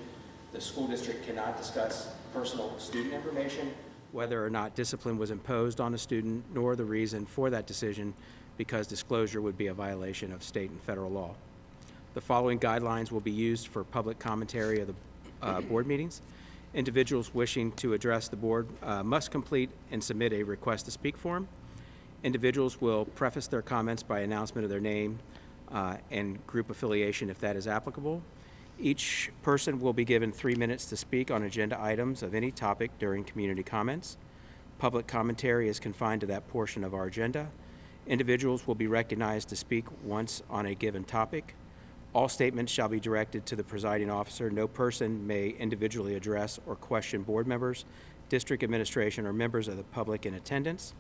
Speaker 5: The school district cannot discuss personal student information, whether or not discipline was imposed on a student, nor the reason for that decision, because disclosure would be a violation of state and federal law. The following guidelines will be used for public commentary of the board meetings. Individuals wishing to address the board must complete and submit a request to speak form. Individuals will preface their comments by announcement of their name and group affiliation if that is applicable. Each person will be given 3 minutes to speak on agenda items of any topic during community comments. Public commentary is confined to that portion of our agenda. Individuals will be recognized to speak once on a given topic. All statements shall be directed to the presiding officer. No person may individually address or question board members, district administration, or members of the public in attendance.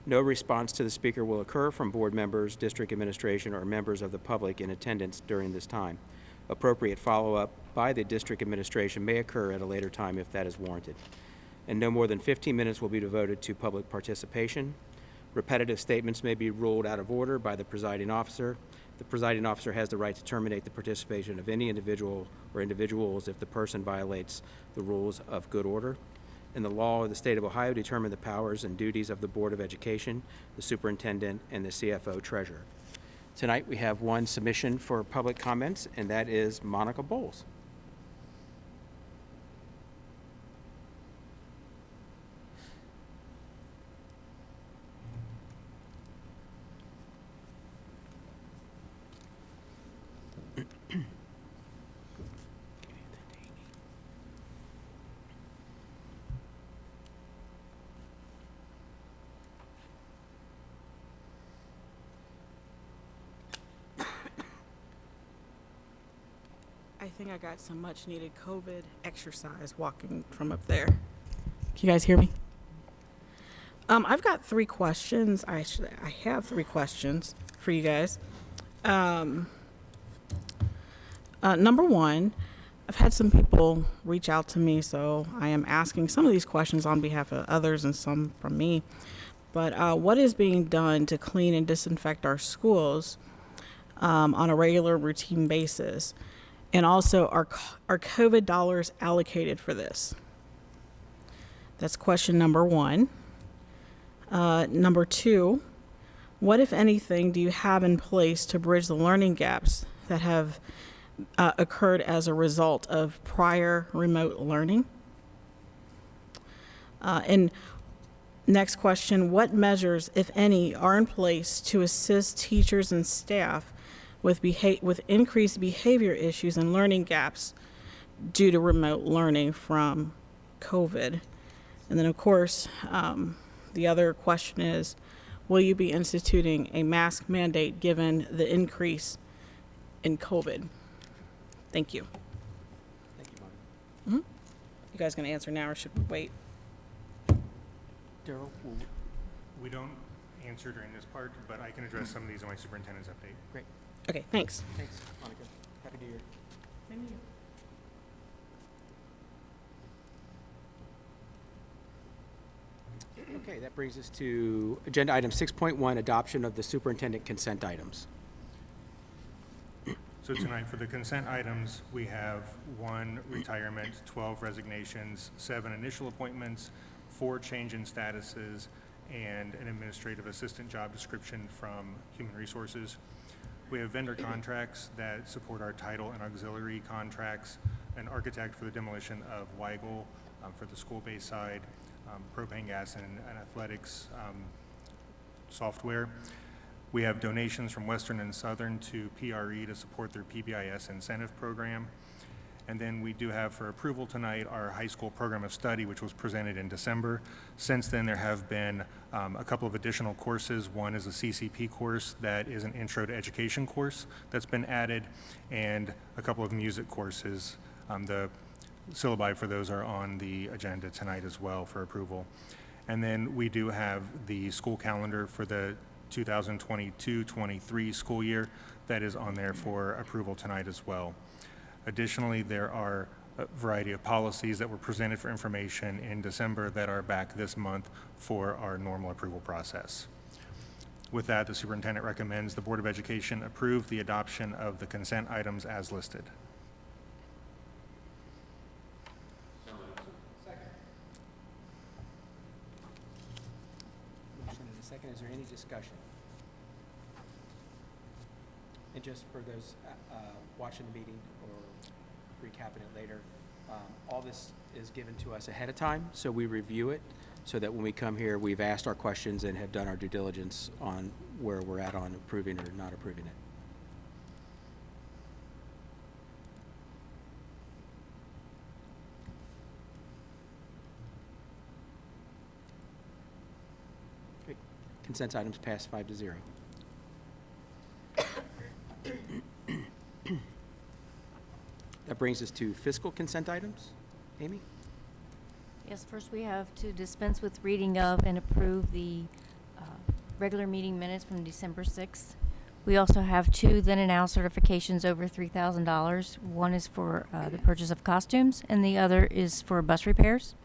Speaker 5: No response to the speaker will occur from board members, district administration, or members of the public in attendance during this time. Appropriate follow-up by the district administration may occur at a later time if that is warranted. And no more than 15 minutes will be devoted to public participation. Repetitive statements may be ruled out of order by the presiding officer. The presiding officer has the right to terminate the participation of any individual or individuals if the person violates the rules of good order. And the law of the state of Ohio determine the powers and duties of the Board of Education, the superintendent, and the CFO treasurer. Tonight we have one submission for public comments, and that is Monica Bowles.
Speaker 16: I think I got some much needed COVID exercise walking from up there. Can you guys hear me? I've got 3 questions. I have 3 questions for you guys. Number 1, I've had some people reach out to me, so I am asking some of these questions on behalf of others and some from me. But what is being done to clean and disinfect our schools on a regular routine basis? And also, are COVID dollars allocated for this? That's question number 1. Number 2, what, if anything, do you have in place to bridge the learning gaps that have occurred as a result of prior remote learning? And Next question, what measures, if any, are in place to assist teachers and staff with increased behavior issues and learning gaps due to remote learning from COVID? And then, of course, the other question is, will you be instituting a mask mandate given the increase in COVID? Thank you.
Speaker 5: Thank you, Monica.
Speaker 16: You guys gonna answer now or should we wait?
Speaker 5: Daryl?
Speaker 2: We don't answer during this part, but I can address some of these in my superintendent's update.
Speaker 5: Great.
Speaker 16: Okay, thanks.
Speaker 5: Thanks, Monica. Happy New Year. Okay, that brings us to agenda item 6.1, adoption of the superintendent consent items.
Speaker 2: So tonight, for the consent items, we have 1 retirement, 12 resignations, 7 initial appointments, 4 change in statuses, and an administrative assistant job description from Human Resources. We have vendor contracts that support our title and auxiliary contracts, an architect for the demolition of Weigel for the school-based side, propane gas and athletics software. We have donations from Western and Southern to PRE to support their PBIS incentive program. And then we do have for approval tonight our high school program of study, which was presented in December. Since then, there have been a couple of additional courses. One is a CCP course that is an intro to education course that's been added, and a couple of music courses. The syllabi for those are on the agenda tonight as well for approval. And then we do have the school calendar for the 2022-23 school year that is on there for approval tonight as well. Additionally, there are a variety of policies that were presented for information in December that are back this month for our normal approval process. With that, the superintendent recommends the Board of Education approve the adoption of the consent items as listed.
Speaker 5: Motion and a second. Is there any discussion? And just for those watching the meeting or recapping it later, all this is given to us ahead of time, so we review it so that when we come here, we've asked our questions and have done our due diligence on where we're at on approving or not approving it. Great. Consent items pass 5-0. That brings us to fiscal consent items. Amy?
Speaker 10: Yes, first we have to dispense with reading of and approve the regular meeting minutes from December 6th. We also have 2 then and now certifications over $3,000. One is for the purchase of costumes, and the other is for bus repairs.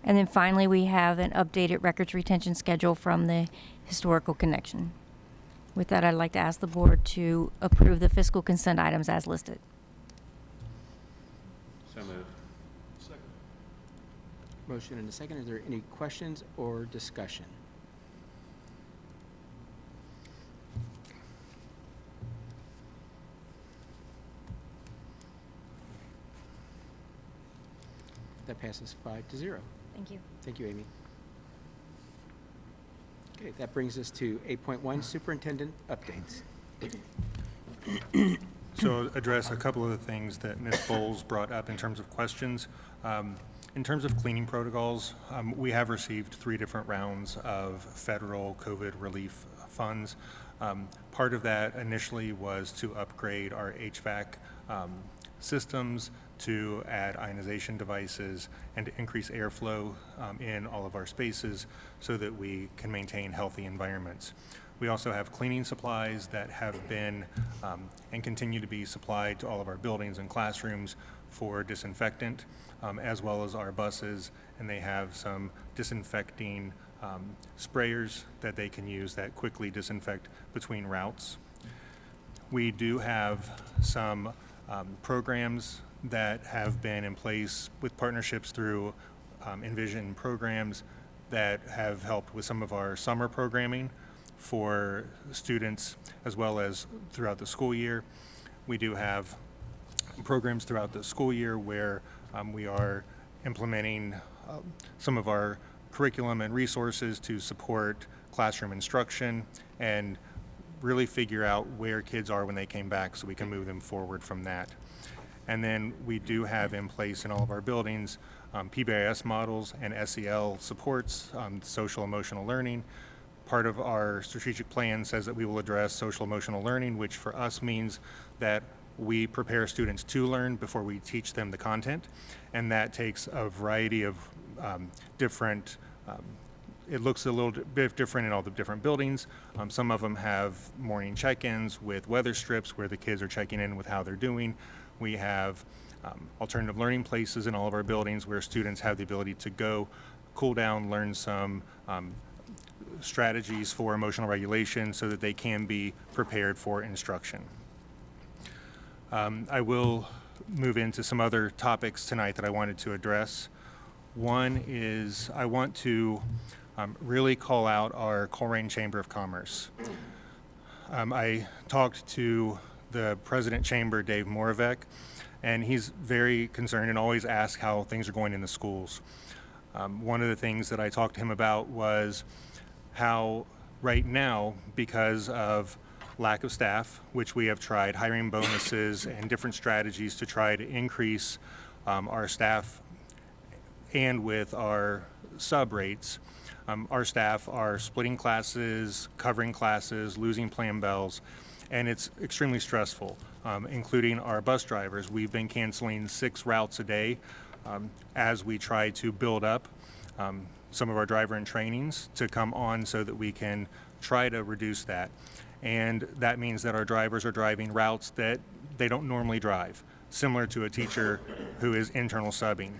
Speaker 10: And then finally, we have an updated records retention schedule from the Historical Connection. With that, I'd like to ask the board to approve the fiscal consent items as listed.
Speaker 9: So moved.
Speaker 5: Motion and a second. Is there any questions or discussion? That passes 5-0.
Speaker 10: Thank you.
Speaker 5: Thank you, Amy. Okay, that brings us to 8.1, Superintendent Updates.
Speaker 2: So address a couple of the things that Ms. Bowles brought up in terms of questions. In terms of cleaning protocols, we have received 3 different rounds of federal COVID relief funds. Part of that initially was to upgrade our HVAC systems, to add ionization devices, and to increase airflow in all of our spaces so that we can maintain healthy environments. We also have cleaning supplies that have been and continue to be supplied to all of our buildings and classrooms for disinfectant, as well as our buses, and they have some disinfecting sprayers that they can use that quickly disinfect between routes. We do have some programs that have been in place with partnerships through Envision programs that have helped with some of our summer programming for students as well as throughout the school year. We do have programs throughout the school year where we are implementing some of our
Speaker 17: curriculum and resources to support classroom instruction and really figure out where kids are when they came back so we can move them forward from that. And then we do have in place in all of our buildings PBIS models and SEL supports, social emotional learning. Part of our strategic plan says that we will address social emotional learning, which for us means that we prepare students to learn before we teach them the content. And that takes a variety of different, it looks a little bit different in all the different buildings. Some of them have morning check-ins with weather strips where the kids are checking in with how they're doing. We have alternative learning places in all of our buildings where students have the ability to go cool down, learn some strategies for emotional regulation so that they can be prepared for instruction. I will move into some other topics tonight that I wanted to address. One is I want to really call out our Colerain Chamber of Commerce. I talked to the President Chamber, Dave Moravec, and he's very concerned and always asks how things are going in the schools. One of the things that I talked to him about was how right now, because of lack of staff, which we have tried hiring bonuses and different strategies to try to increase our staff and with our sub rates, our staff are splitting classes, covering classes, losing plan bells, and it's extremely stressful, including our bus drivers. We've been canceling 6 routes a day as we try to build up some of our driver in trainings to come on so that we can try to reduce that. And that means that our drivers are driving routes that they don't normally drive, similar to a teacher who is internal subbing.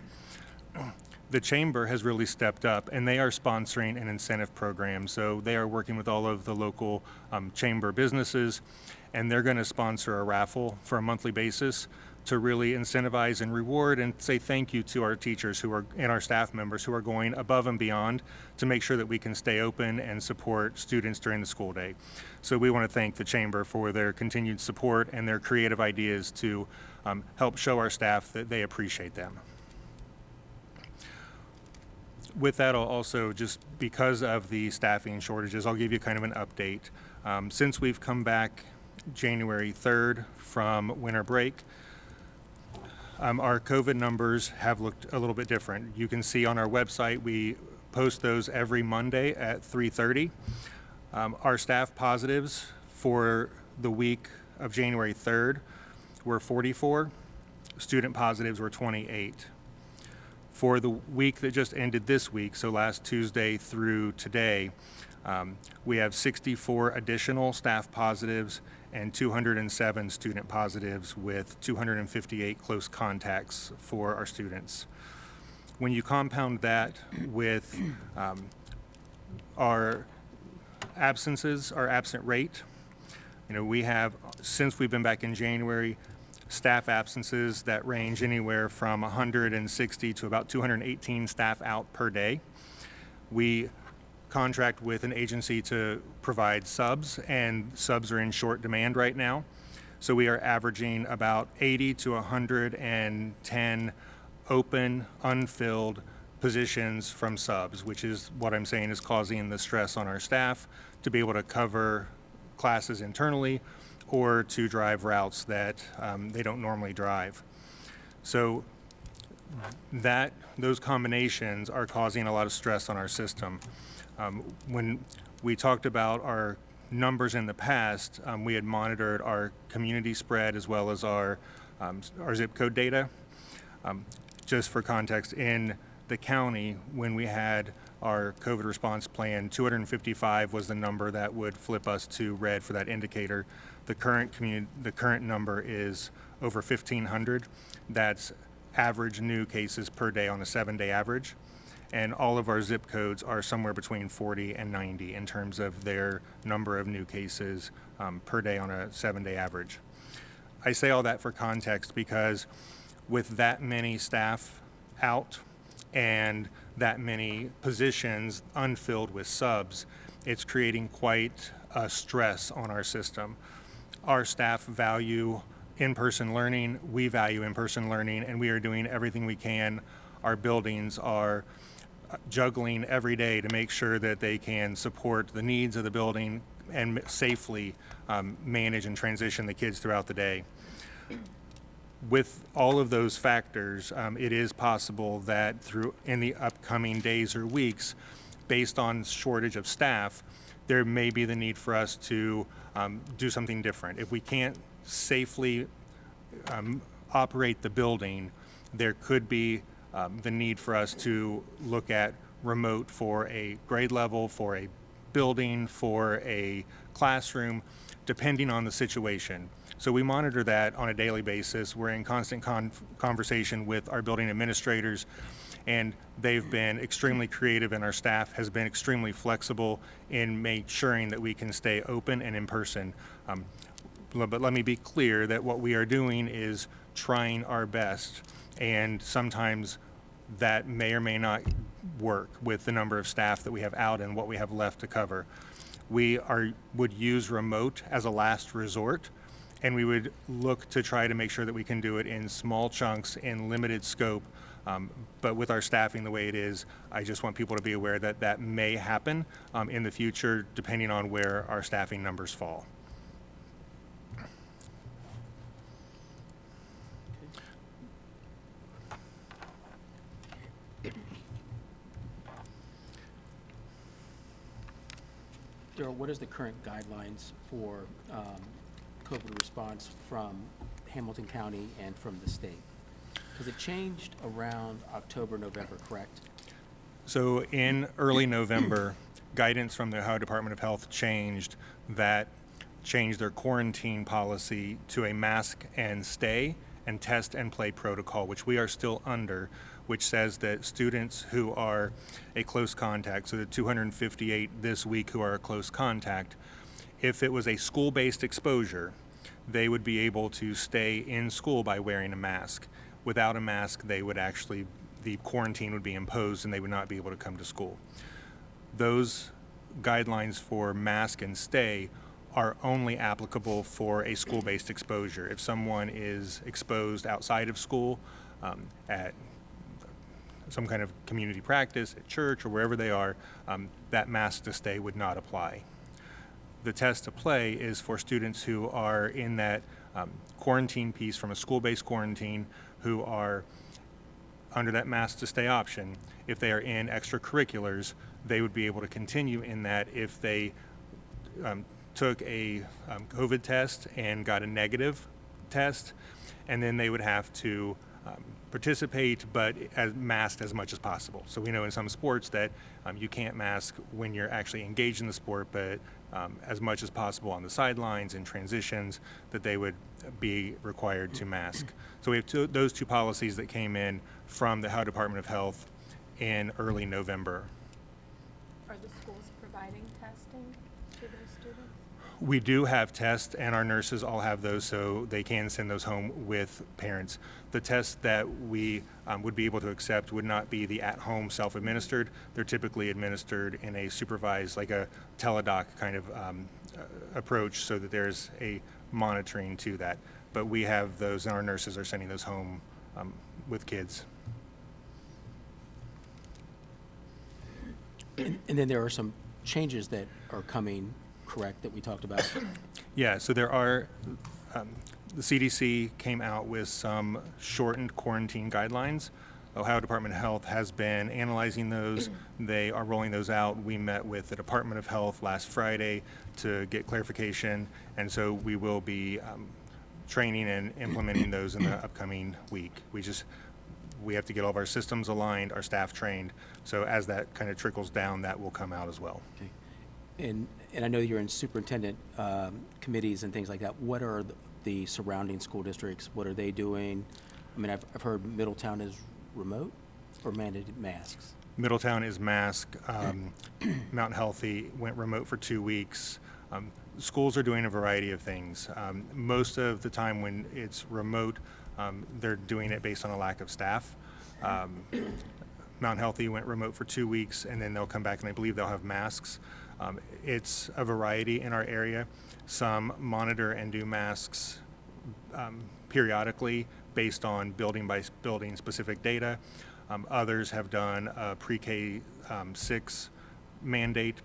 Speaker 17: The Chamber has really stepped up and they are sponsoring an incentive program. So they are working with all of the local Chamber businesses, and they're going to sponsor a raffle for a monthly basis to really incentivize and reward and say thank you to our teachers who are and our staff members who are going above and beyond to make sure that we can stay open and support students during the school day. So we want to thank the Chamber for their continued support and their creative ideas to help show our staff that they appreciate them. With that, I'll also, just because of the staffing shortages, I'll give you kind of an update. Since we've come back January 3rd from winter break, our COVID numbers have looked a little bit different. You can see on our website, we post those every Monday at 3:30. Our staff positives for the week of January 3rd were 44. Student positives were 28. For the week that just ended this week, so last Tuesday through today, we have 64 additional staff positives and 207 student positives with 258 close contacts for our students. When you compound that with our absences, our absent rate, we have, since we've been back in January, staff absences that range anywhere from 160 to about 218 staff out per day. We contract with an agency to provide subs, and subs are in short demand right now. So we are averaging about 80 to 110 open, unfilled positions from subs, which is what I'm saying is causing the stress on our staff to be able to cover classes internally or to drive routes that they don't normally drive. So those combinations are causing a lot of stress on our system. When we talked about our numbers in the past, we had monitored our community spread as well as our zip code data. Just for context, in the county, when we had our COVID response plan, 255 was the number that would flip us to red for that indicator. The current number is over 1,500. That's average new cases per day on a 7-day average. And all of our zip codes are somewhere between 40 and 90 in terms of their number of new cases per day on a 7-day average. I say all that for context because with that many staff out and that many positions unfilled with subs, it's creating quite a stress on our system. Our staff value in-person learning, we value in-person learning, and we are doing everything we can. Our buildings are juggling every day to make sure that they can support the needs of the building and safely manage and transition the kids throughout the day. With all of those factors, it is possible that in the upcoming days or weeks, based on shortage of staff, there may be the need for us to do something different. If we can't safely operate the building, there could be the need for us to look at remote for a grade level, for a building, for a classroom, depending on the situation. So we monitor that on a daily basis. We're in constant conversation with our building administrators, and they've been extremely creative, and our staff has been extremely flexible in making sure that we can stay open and in person. But let me be clear that what we are doing is trying our best, and sometimes that may or may not work with the number of staff that we have out and what we have left to cover. We would use remote as a last resort, and we would look to try to make sure that we can do it in small chunks in limited scope. But with our staffing the way it is, I just want people to be aware that that may happen in the future, depending on where our staffing numbers fall.
Speaker 5: Daryl, what is the current guidelines for COVID response from Hamilton County and from the state? Because it changed around October, November, correct?
Speaker 17: So in early November, guidance from the Ohio Department of Health changed their quarantine policy to a mask and stay and test and play protocol, which we are still under, which says that students who are a close contact, so the 258 this week who are a close contact, if it was a school-based exposure, they would be able to stay in school by wearing a mask. Without a mask, the quarantine would be imposed and they would not be able to come to school. Those guidelines for mask and stay are only applicable for a school-based exposure. If someone is exposed outside of school, at some kind of community practice, at church, or wherever they are, that mask to stay would not apply. The test to play is for students who are in that quarantine piece from a school-based quarantine, who are under that mask to stay option. If they are in extracurriculars, they would be able to continue in that if they took a COVID test and got a negative test, and then they would have to participate, but masked as much as possible. So we know in some sports that you can't mask when you're actually engaged in the sport, but as much as possible on the sidelines and transitions, that they would be required to mask. So we have those two policies that came in from the Ohio Department of Health in early November.
Speaker 6: Are the schools providing testing to those students?
Speaker 17: We do have tests, and our nurses all have those, so they can send those home with parents. The tests that we would be able to accept would not be the at-home self-administered. They're typically administered in a supervised, like a teledoc kind of approach, so that there's a monitoring to that. But we have those, and our nurses are sending those home with kids.
Speaker 5: And then there are some changes that are coming, correct, that we talked about?
Speaker 17: Yeah, so there are, the CDC came out with some shortened quarantine guidelines. Ohio Department of Health has been analyzing those. They are rolling those out. We met with the Department of Health last Friday to get clarification, and so we will be training and implementing those in the upcoming week. We have to get all of our systems aligned, our staff trained, so as that kind of trickles down, that will come out as well.
Speaker 5: Okay. And I know you're in superintendent committees and things like that. What are the surrounding school districts? What are they doing? I mean, I've heard Middletown is remote or mandated masks.
Speaker 17: Middletown is mask. Mount Healthy went remote for 2 weeks. Schools are doing a variety of things. Most of the time when it's remote, they're doing it based on a lack of staff. Mount Healthy went remote for 2 weeks, and then they'll come back, and I believe they'll have masks. It's a variety in our area. Some monitor and do masks periodically based on building by building specific data. Others have done a pre-K 6 mandate,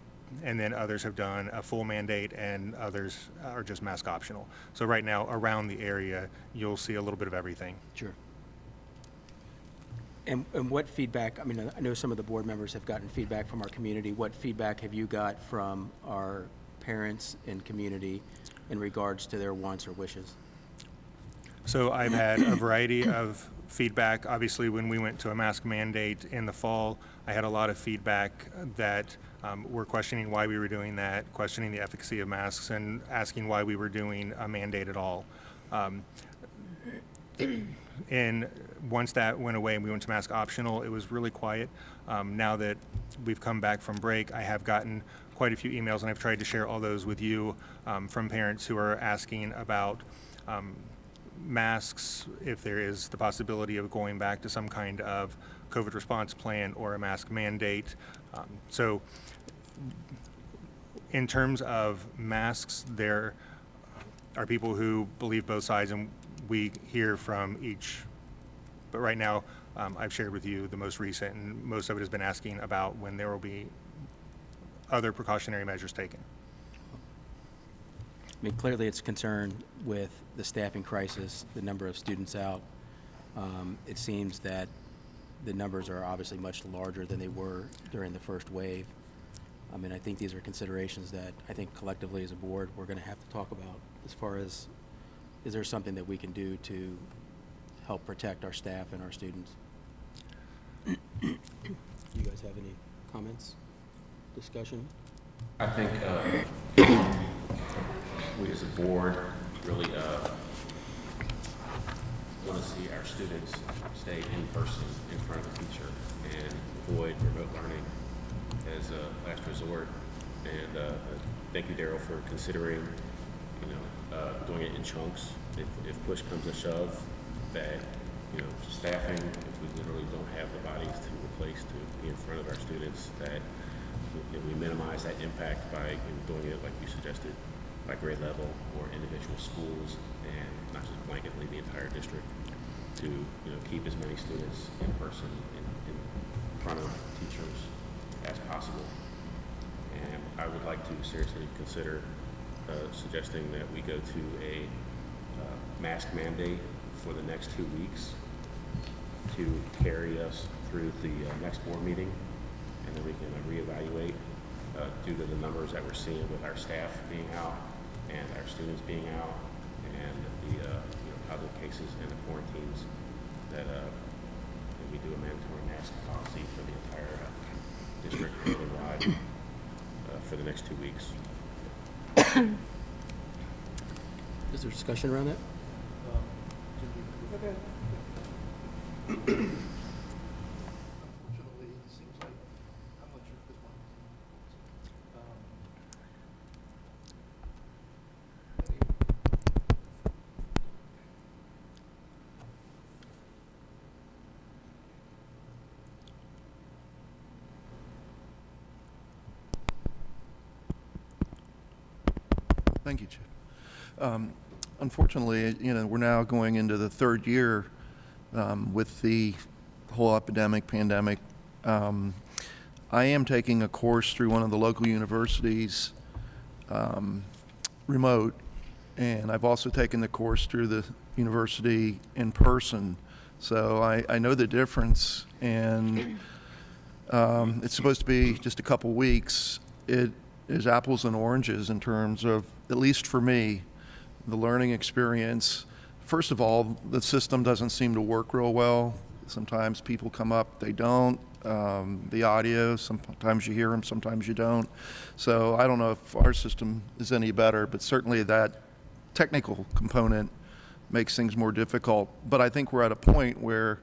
Speaker 17: and then others have done a full mandate, and others are just mask optional. So right now, around the area, you'll see a little bit of everything.
Speaker 5: Sure. And what feedback, I mean, I know some of the board members have gotten feedback from our community. What feedback have you got from our parents and community in regards to their wants or wishes?
Speaker 17: So I've had a variety of feedback. Obviously, when we went to a mask mandate in the fall, I had a lot of feedback that were questioning why we were doing that, questioning the efficacy of masks, and asking why we were doing a mandate at all. And once that went away and we went to mask optional, it was really quiet. Now that we've come back from break, I have gotten quite a few emails, and I've tried to share all those with you from parents who are asking about masks, if there is the possibility of going back to some kind of COVID response plan or a mask mandate. So in terms of masks, there are people who believe both sides, and we hear from each. But right now, I've shared with you the most recent, and most of it has been asking about when there will be other precautionary measures taken.
Speaker 5: I mean, clearly it's concerned with the staffing crisis, the number of students out. It seems that the numbers are obviously much larger than they were during the first wave. I mean, I think these are considerations that I think collectively as a board we're going to have to talk about as far as, is there something that we can do to help protect our staff and our students? Do you guys have any comments, discussion?
Speaker 9: I think we as a board really want to see our students stay in person in front of the teacher and avoid remote learning as a last resort. And thank you, Daryl, for considering, doing it in chunks. If push comes to shove, that staffing, if we literally don't have the bodies to replace to be in front of our students, that we minimize that impact by doing it like you suggested, by grade level or individual schools, and not just blanketly the entire district, to keep as many students in person in front of teachers as possible. And I would like to seriously consider suggesting that we go to a mask mandate for the next 2 weeks to carry us through the next board meeting, and then we can reevaluate due to the numbers that we're seeing with our staff being out and our students being out, and the positive cases and the quarantines, that we do a mandatory mask policy for the entire district nationwide for the next 2 weeks.
Speaker 5: Is there discussion around that?
Speaker 8: Okay. Unfortunately, it seems like I'm not sure if this one. Thank you, Chip. Unfortunately, we're now going into the third year with the whole pandemic. I am taking a course through one of the local universities remote, and I've also taken the course through the university in person. So I know the difference, and it's supposed to be just a couple weeks. It is apples and oranges in terms of, at least for me, the learning experience. First of all, the system doesn't seem to work real well. Sometimes people come up, they don't. The audio, sometimes you hear them, sometimes you don't. So I don't know if our system is any better, but certainly that technical component makes things more difficult. But I think we're at a point where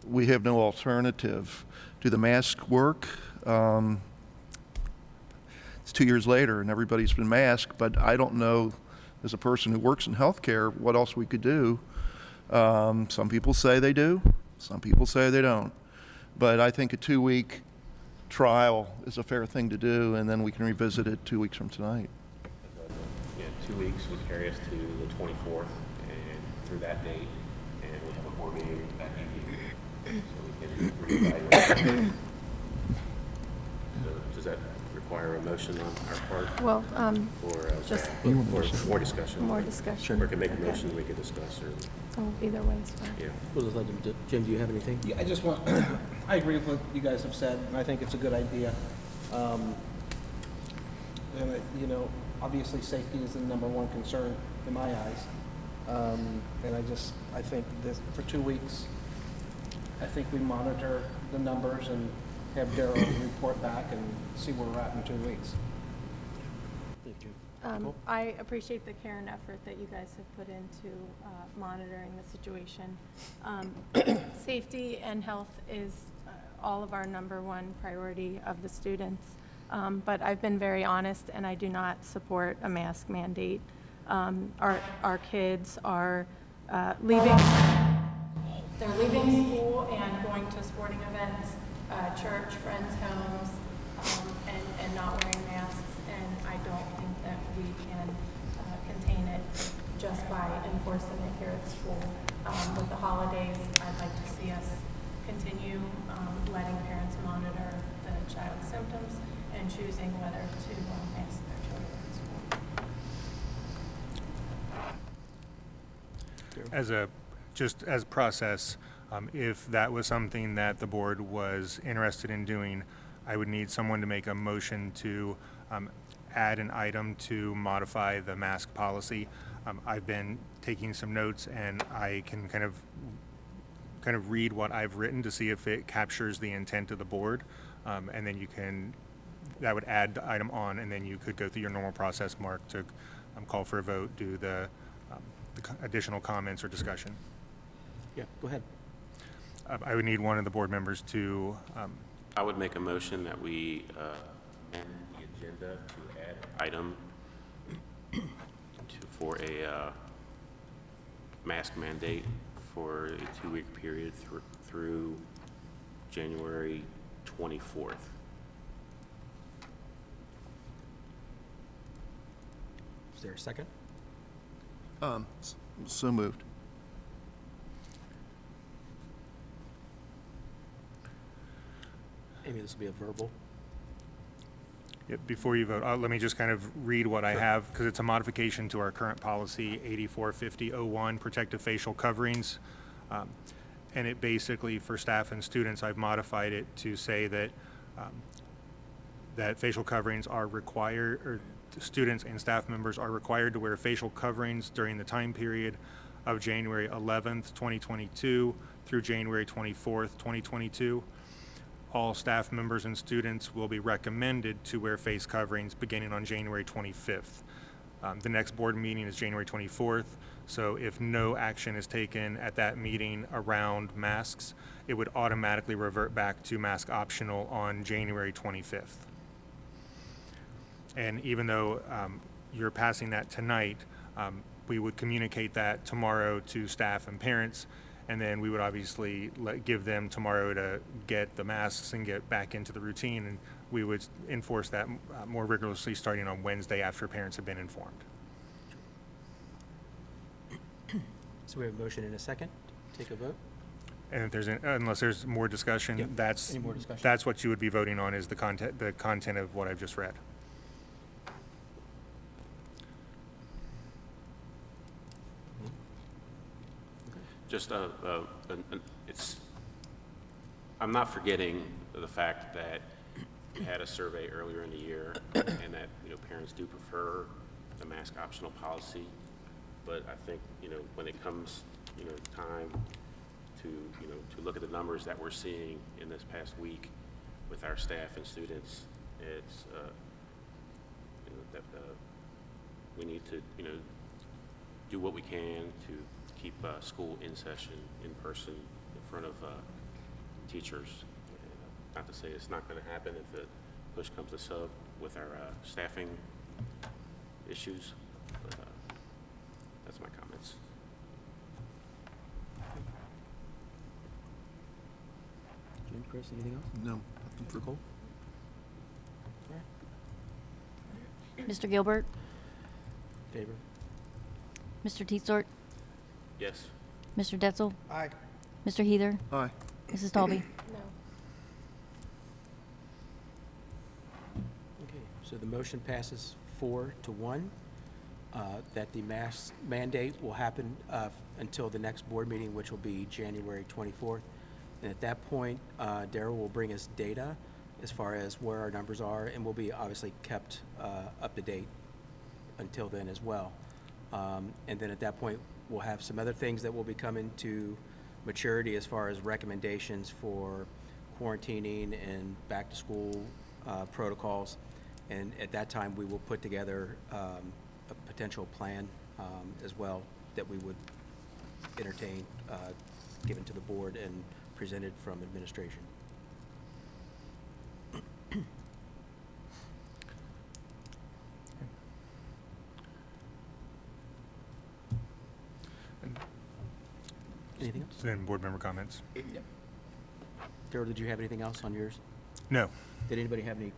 Speaker 8: we have no alternative. Do the masks work? It's 2 years later and everybody's been masked, but I don't know, as a person who works in healthcare, what else we could do. Some people say they do, some people say they don't. But I think a 2-week trial is a fair thing to do, and then we can revisit it 2 weeks from tonight.
Speaker 9: Yeah, 2 weeks would carry us to the 24th, and through that date, and we have a board meeting that evening. we can reevaluate. So does that require a motion on our part?
Speaker 6: Well,
Speaker 9: Or
Speaker 6: just
Speaker 9: or more discussion?
Speaker 6: more discussion.
Speaker 9: Or can make a
Speaker 6: Okay.
Speaker 9: motion, we can discuss, or,
Speaker 6: So either way is fine.
Speaker 9: yeah.
Speaker 5: We'll just let them do. Jim, do you have anything?
Speaker 4: Yeah, I just want, I agree with what you guys have said, and I think it's a good idea. And, obviously, safety is the number one concern in my eyes. And I think this, for 2 weeks, I think we monitor the numbers and have Daryl report back and see where we're at in 2 weeks.
Speaker 5: Thank you.
Speaker 6: I appreciate the care and effort that you guys have put into monitoring the situation. Safety and health is all of our number one priority of the students. But I've been very honest, and I do not support a mask mandate. Our kids are leaving. They're leaving school and going to sporting events, church, friends' homes, and not wearing masks. And I don't think that we can contain it just by enforcing it here at school. With the holidays, I'd like to see us continue letting parents monitor the child's symptoms and choosing whether to mask their children in school.
Speaker 17: As a process, if that was something that the board was interested in doing, I would need someone to make a motion to add an item to modify the mask policy. I've been taking some notes, and I can kind of read what I've written to see if it captures the intent of the board, and then that would add the item on, and then you could go through your normal process, Mark, to call for a vote, do the additional comments or discussion.
Speaker 5: Yeah, go ahead.
Speaker 17: I would need one of the board members to,
Speaker 9: I would make a motion that we amend the agenda to add item for a mask mandate for a 2-week period through January 24th.
Speaker 5: Is there a second?
Speaker 8: So moved.
Speaker 5: Amy, this will be a verbal.
Speaker 17: yeah, before you vote, let me just kind of read what I have, because it's a modification to our current policy, 845001, protective facial coverings. And it basically, for staff and students, I've modified it to say that that facial coverings are required, or students and staff members are required to wear facial coverings during the time period of January 11th, 2022 through January 24th, 2022. All staff members and students will be recommended to wear face coverings beginning on January 25th. The next board meeting is January 24th, so if no action is taken at that meeting around masks, it would automatically revert back to mask optional on January 25th. And even though you're passing that tonight, we would communicate that tomorrow to staff and parents, and then we would obviously give them tomorrow to get the masks and get back into the routine, and we would enforce that more rigorously starting on Wednesday after parents have been informed.
Speaker 5: So we have a motion and a second. Take a vote.
Speaker 17: And if there's unless there's more discussion,
Speaker 5: Yep.
Speaker 17: that's
Speaker 5: Any more discussion?
Speaker 17: that's what you would be voting on, is the content of what I've just read.
Speaker 9: Just I'm not forgetting the fact that we had a survey earlier in the year, and that parents do prefer the mask optional policy, but I think when it comes time to look at the numbers that we're seeing in this past week with our staff and students, it's that we need to do what we can to keep school in session, in person, in front of teachers. And, not to say it's not going to happen if the push comes to shove with our staffing issues, but that's my comments.
Speaker 5: Jim, Chris, anything else?
Speaker 8: No.
Speaker 5: For Cole?
Speaker 10: Mr. Gilbert,
Speaker 5: Favor?
Speaker 10: Mr. Teetsort,
Speaker 9: Yes.
Speaker 10: Mr. Denzel,
Speaker 4: Aye.
Speaker 10: Mr. Heather,
Speaker 8: Aye.
Speaker 10: Mrs. Talby?
Speaker 6: No.
Speaker 5: Okay, so the motion passes 4-1, that the mask mandate will happen until the next board meeting, which will be January 24th. And at that point, Daryl will bring us data as far as where our numbers are, and will be obviously kept up to date until then as well. And then at that point, we'll have some other things that will be coming to maturity as far as recommendations for quarantining and back-to-school protocols. And at that time, we will put together a potential plan as well that we would entertain, given to the board and presented from administration. Anything else?
Speaker 17: Then board member comments.
Speaker 5: Yep. Daryl, did you have anything else on yours?
Speaker 17: No.
Speaker 5: Did anybody have any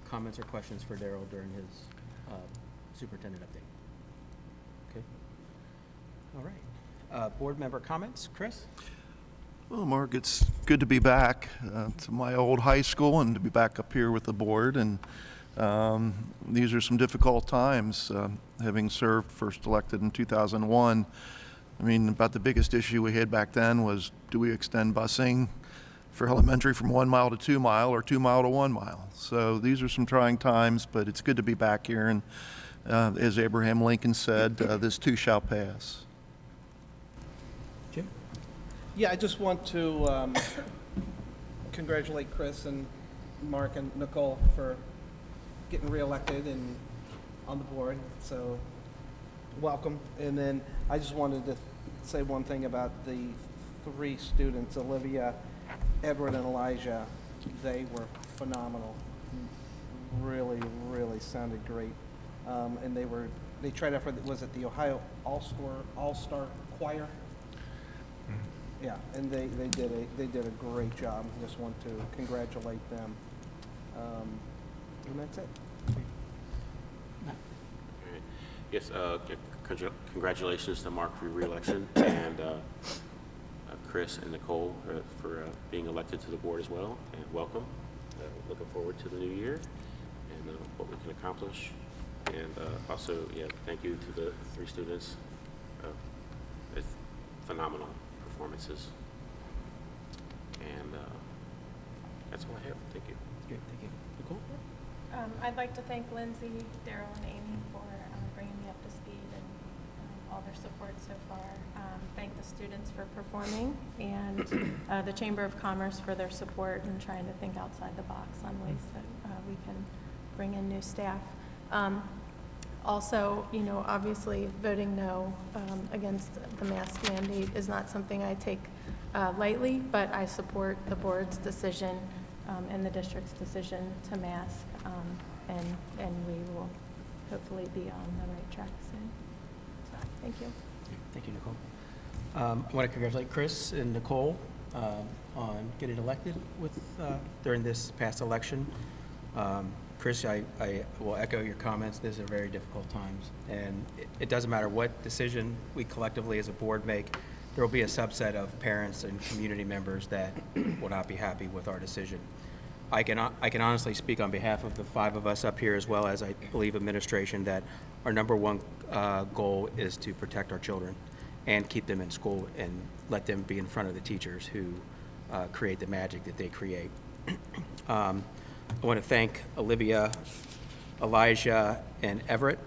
Speaker 5: comments or questions for Daryl during his superintendent update? Okay. All right. Board member comments. Chris?
Speaker 8: Well, Mark, it's good to be back to my old high school and to be back up here with the board. And these are some difficult times, having served first elected in 2001. I mean, about the biggest issue we had back then was, do we extend busing for elementary from 1 mile to 2 mile or 2 mile to 1 mile? So these are some trying times, but it's good to be back here. And as Abraham Lincoln said, this too shall pass.
Speaker 5: Jim?
Speaker 4: Yeah, I just want to congratulate Chris and Mark and Nicole for getting reelected and on the board. So welcome. And then I just wanted to say one thing about the 3 students, Olivia, Edward, and Elijah. They were phenomenal. Really, really sounded great. And they tried out for, was it the Ohio All-Star Choir? Yeah, and they did a great job. Just want to congratulate them. And that's it.
Speaker 9: All right. Yes, congratulations to Mark for your re-election, and Chris and Nicole for being elected to the board as well, and welcome. Looking forward to the new year and what we can accomplish. And also, yeah, thank you to the 3 students. It's phenomenal performances. And that's all I have. Thank you.
Speaker 5: Great, thank you. Nicole?
Speaker 6: I'd like to thank Lindsay, Daryl, and Amy for bringing me up to speed and all their support so far. Thank the students for performing, and the Chamber of Commerce for their support and trying to think outside the box on ways that we can bring in new staff. Also, you know, obviously voting no against the mask mandate is not something I take lightly, but I support the board's decision and the district's decision to mask, and we will hopefully be on the right track soon. So, thank you.
Speaker 5: Thank you, Nicole. I want to congratulate Chris and Nicole on getting elected during this past election. Chris, I will echo your comments. These are very difficult times, and it doesn't matter what decision we collectively as a board make, there will be a subset of parents and community members that will not be happy with our decision. I can honestly speak on behalf of the 5 of us up here, as well as I believe administration, that our number one goal is to protect our children and keep them in school and let them be in front of the teachers who create the magic that they create. I want to thank Olivia, Elijah, and Everett.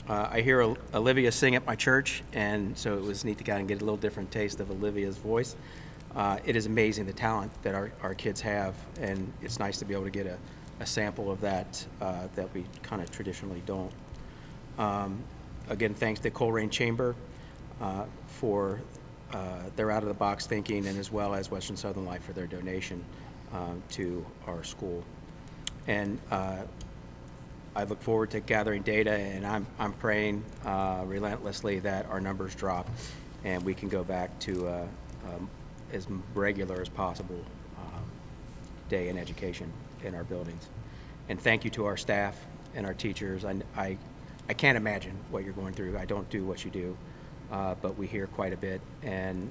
Speaker 5: I hear Olivia sing at my church, and so it was neat to kind of get a little different taste of Olivia's voice. It is amazing the talent that our kids have, and it's nice to be able to get a sample of that that we kind of traditionally don't. Again, thanks to Colerain Chamber for their out-of-the-box thinking, and as well as Western Southern Life for their donation to our school. And I look forward to gathering data, and I'm praying relentlessly that our numbers drop and we can go back to as regular as possible day in education in our buildings. And thank you to our staff and our teachers. I can't imagine what you're going through. I don't do what you do. but we hear quite a bit, and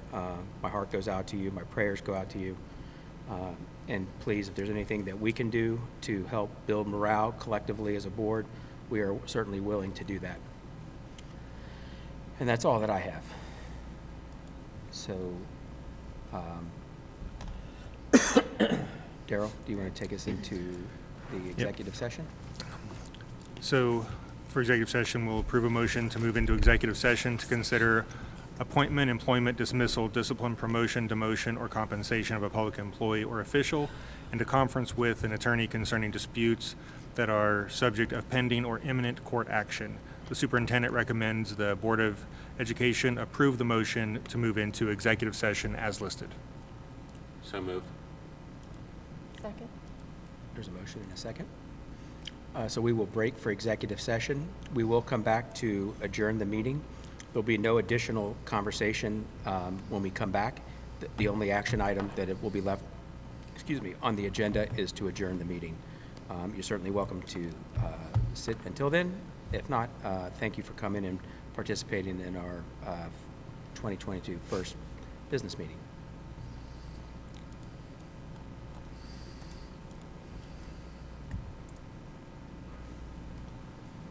Speaker 5: my heart goes out to you, my prayers go out to you. And please, if there's anything that we can do to help build morale collectively as a board, we are certainly willing to do that. And that's all that I have. So, Daryl, do you want to take us into the executive session?
Speaker 17: So for executive session, we'll approve a motion to move into executive session to consider appointment, employment, dismissal, discipline, promotion, demotion, or compensation of a public employee or official, and to conference with an attorney concerning disputes that are subject of pending or imminent court action. The superintendent recommends the Board of Education approve the motion to move into executive session as listed.
Speaker 9: So moved.
Speaker 6: Second.
Speaker 5: There's a motion and a second. So we will break for executive session. We will come back to adjourn the meeting. There'll be no additional conversation when we come back. The only action item that it will be left, on the agenda is to adjourn the meeting. You're certainly welcome to sit until then. If not, thank you for coming and participating in our 2022 first business meeting.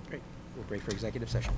Speaker 5: Great. We'll break for executive session.